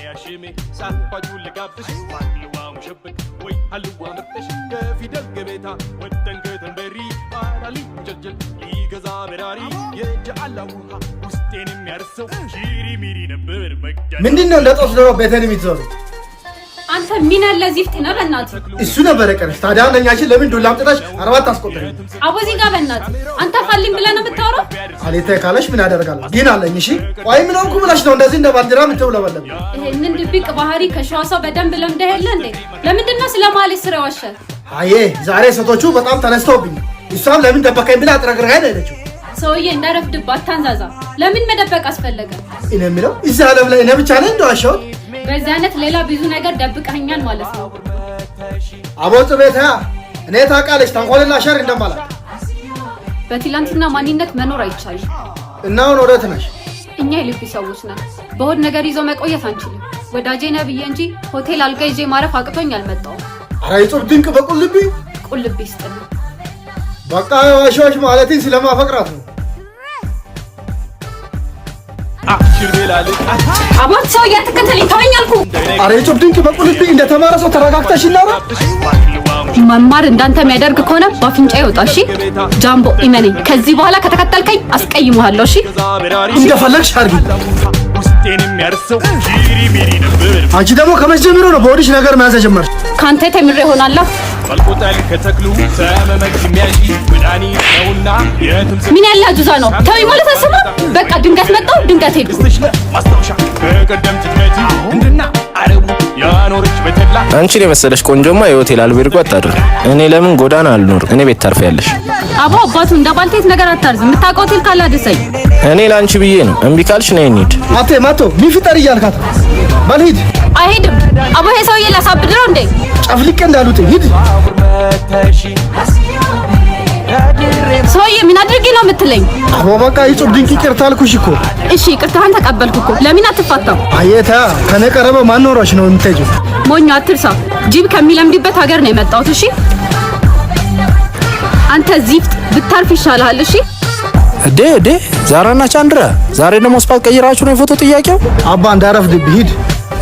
ምንድን ነው እንደ ጦስ ዶሮ ቤተን የምትዞሩት? አንተ ምን ያለ ዚፍት ነህ በእናትህ። እሱ ነበር ቀረሽ። ታዲያ ለኛችን ለምን ዱላ አምጥተሽ አርባት ታስቆጥረኝ? አቦዚ ጋር በእናትህ አንተ ፋልኝ ብለህ ነው የምታወራው? አሌታ ካለሽ ምን አደርጋለሁ? ግን አለኝ። እሺ ቆይ ምን ሆንኩ ብለሽ ነው እንደዚህ እንደ ባንዲራ የምትውለበለብ? ይሄንን ድብቅ ባህሪ ከሸዋ ሰው በደንብ ለምደህ የለ እንዴ? ለምንድን ነው ስለ ማለት ስራ ዋሸህ? አዬ ዛሬ ሴቶቹ በጣም ተነስተውብኛል። እሷም ለምን ደበቀኝ ብላ አጥረግርጋ ሄደችው። ሰውዬ እንዳረፍድባት ታንዛዛ። ለምን መደበቅ አስፈለገ? እኔ የምለው እዚህ ዓለም ላይ እኔ ብቻ ነኝ እንደዋሸው? በዚህ አይነት ሌላ ብዙ ነገር ደብቀኛል ማለት ነው። አቦጽ ቤታ እኔ ታውቃለች ተንኮልና ሸር እንደማላት። በትላንትና ማንነት መኖር አይቻልም። እና አሁን ወዴት ነሽ? እኛ የልብ ሰዎች ነን። በሆድ ነገር ይዞ መቆየት አንችልም። ወዳጄ ነህ ብዬ እንጂ ሆቴል አልጋ ይዤ ማረፍ አቅቶኝ አልመጣሁም። ኧረ ይጹብ ድንቅ በቁልቢ ይስጥልኝ። በቃ ዋሾች ማለት ስለማፈቅራት ነው። አባት ሰው እያተከተለኝ ተወኝ አልኩ። ኧረ ይጹብ ድንቅ በቁልቢ እንደተማረ ሰው ተረጋግተሽ እናውራ። መማር እንዳንተ የሚያደርግ ከሆነ በአፍንጫ ይወጣ። እሺ ጃምቦ ኢመነኝ፣ ከዚህ በኋላ ከተከተልከኝ አስቀይምሃለሁ። እሺ እንደፈለግሽ አድርጊ። አንቺ ደግሞ ከመቼ ጀምሮ ነው በሆድሽ ነገር መያዝ ጀመርሽ? ካንተ ተምሬ ይሆናል። ምን ያለ አጁዛ ነው? ተወኝ ማለት አሰማ። በቃ ድንገት መጣሁ፣ ድንገት ሄድኩ። አንቺን የመሰለሽ ቆንጆማ የሆቴል አልቤርጎ አታድር። እኔ ለምን ጎዳና አልኖር? እኔ ቤት ታርፊያለሽ። አቦ አባቱ እንደ ባልቴት ነገር አታርዝ። የምታውቀው ሆቴል ካለ አድርሰኝ። እኔ ላንቺ ብዬ ነው። እምቢ ካልሽ ነይ እንሂድ። ማቶ ምን ፍጠር እያልካት በል ሂድ። አይሄድም። አቦ ይሄ ሰውዬ ላሳብድ ነው እንዴ? ጨፍልቄ እንዳሉት ሂድ። ሰውዬ ምን አድርጊ ነው የምትለኝ? አቦ በቃ ይጹብ ድንቅ ይቅርታ አልኩሽ እኮ። እሺ ይቅርታህን ተቀበልኩ እኮ። ለምን አትፋታም? አየታ ከኔ ቀረበ ማን ኖሮሽ ነው የምትሄጂው? ሞኞ አትርሳ። ጅብ ከሚለምድበት ሀገር ነው የመጣሁት። እሺ አንተ ዚፍት ብታርፍ ይሻልሃል። እሺ ዴ ዛራና ቻንድራ ዛሬ ደግሞ ስፓት ቀይራችሁ ነው የፎቶ ጥያቄው? አባ እንዳረፍድብህ ሂድ።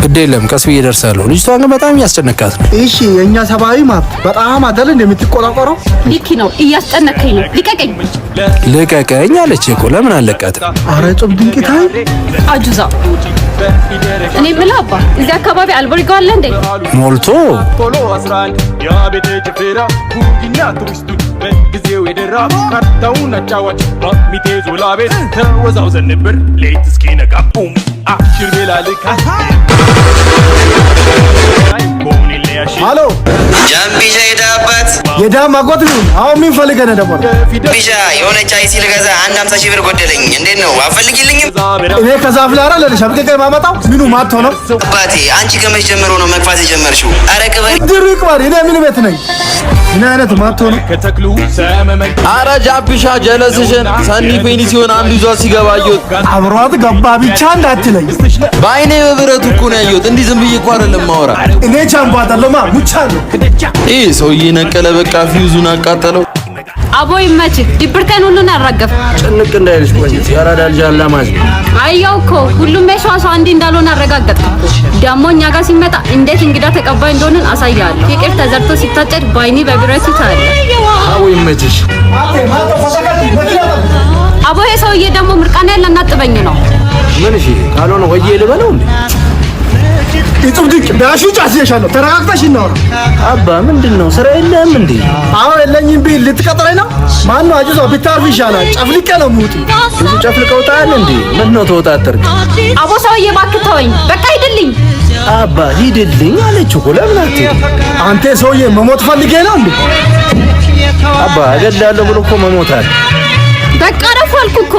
ግድ የለም ቀስ ብዬ እደርሳለሁ። ልጅቷ ግን በጣም እያስጨነቃት ነው። እሺ የኛ ሰብአዊ መብት በጣም አይደል እንደምትቆጣጠረው? ልክ ነው። እያስጨነቀኝ ነው። ልቀቀኝ አለች እኮ። ለምን አለቃት? ኧረ ጾም ድንቅታይ አጁዛ። እኔ የምልህ አባ እዚህ አካባቢ አልበርጎ አለ እንዴ? ሞልቶ በጊዜው የደራ ካርታውን አጫዋች በሚቴዝ ውላቤት ተወዛውዘን ነበር ሌት እስኪ ነቃቡም አሽር ቤላልካ ሃሎ ጃምቢሻ የዳባት የዳማጎት ነው። አሁን ምን ፈልገህ ነው ደግሞ? ቢሻ የሆነች አይሲ ልገዛ 50 ሺህ ብር ጎደለኝ። እንዴት ነው አፈልጊልኝም? እኔ ከዛፍ ላይ አይደል ሸምቀቀ ማመጣው ምኑ ማጥቶ ነው? አባቴ አንቺ ከመች ጀምሮ ነው መግፋት የጀመርሽው? አረ ቅበል ድሩ ይቅበር። እኔ ምን ቤት ነኝ? ምን አይነት ማጥቶ ነው? ከተክሉ ሰመመን አረ ጃምቢሻ ጀለስሽን ሰኒ ፔኒሲዮን አንዱ ይዟ ሲገባ አየሁት። አብሯት ገባ ብቻ እንዳትለኝ። በአይኔ በብረቱ እኮ ነው ያየሁት። እንዲህ ዝም ብዬ እኮ አይደለም ማውራ። እኔ ቻምባ አይደለማ ሙቻ ነው። ይሄ ሰውዬ ነቀለ። በቃ ፊውዙን አቃጠለው። አቦ ይመችህ። ድብርተን ሁሉን አራገፍ። ጭንቅ እንዳይልሽ ቆንጆ። ያራዳ ልጅ አላማዝ አየው እኮ ሁሉም የሸዋሳ አንዲ እንዳልሆነ አረጋገጥኩ። ደግሞ እኛ ጋር ሲመጣ እንዴት እንግዳ ተቀባይ እንደሆነን አሳያለሁ። ፍቅር ተዘርቶ ሲታጨድ ባይኒ በብረቱ ታለ። አቦ ይመችሽ። አቦ ይሄ ሰውዬ ደግሞ ምርቃና ያለና ጥበኝ ነው። ምን እሺ ካልሆነ ወዬ ልበለው እንዴ? ይጹብ ድንቅ ዳሹ ጫስየሻለሁ። ተረጋግተሽ እናውራ። አባ ምንድነው ስራ የለህም እንዴ? አዎ የለኝም ቢል ልትቀጥረኝ ነው? ማን ነው አጁዛ? ቢታርፍ ይሻላል። ጨፍልቄ ነው የምውጥ። ብዙ ጨፍልቀውታል እንዴ? ምን ነው ተወጣጠርክ? አቦ ሰውዬ እባክህ ተወኝ። በቃ ሂድልኝ። አባ ሂድልኝ አለች እኮ። ለምን አትሄድ? አንተ ሰውዬ መሞት ፈልጌ ነው እንዴ? አባ እገድላለሁ ብሎ እኮ መሞት አለ። በቃ ረፉ አልኩ እኮ።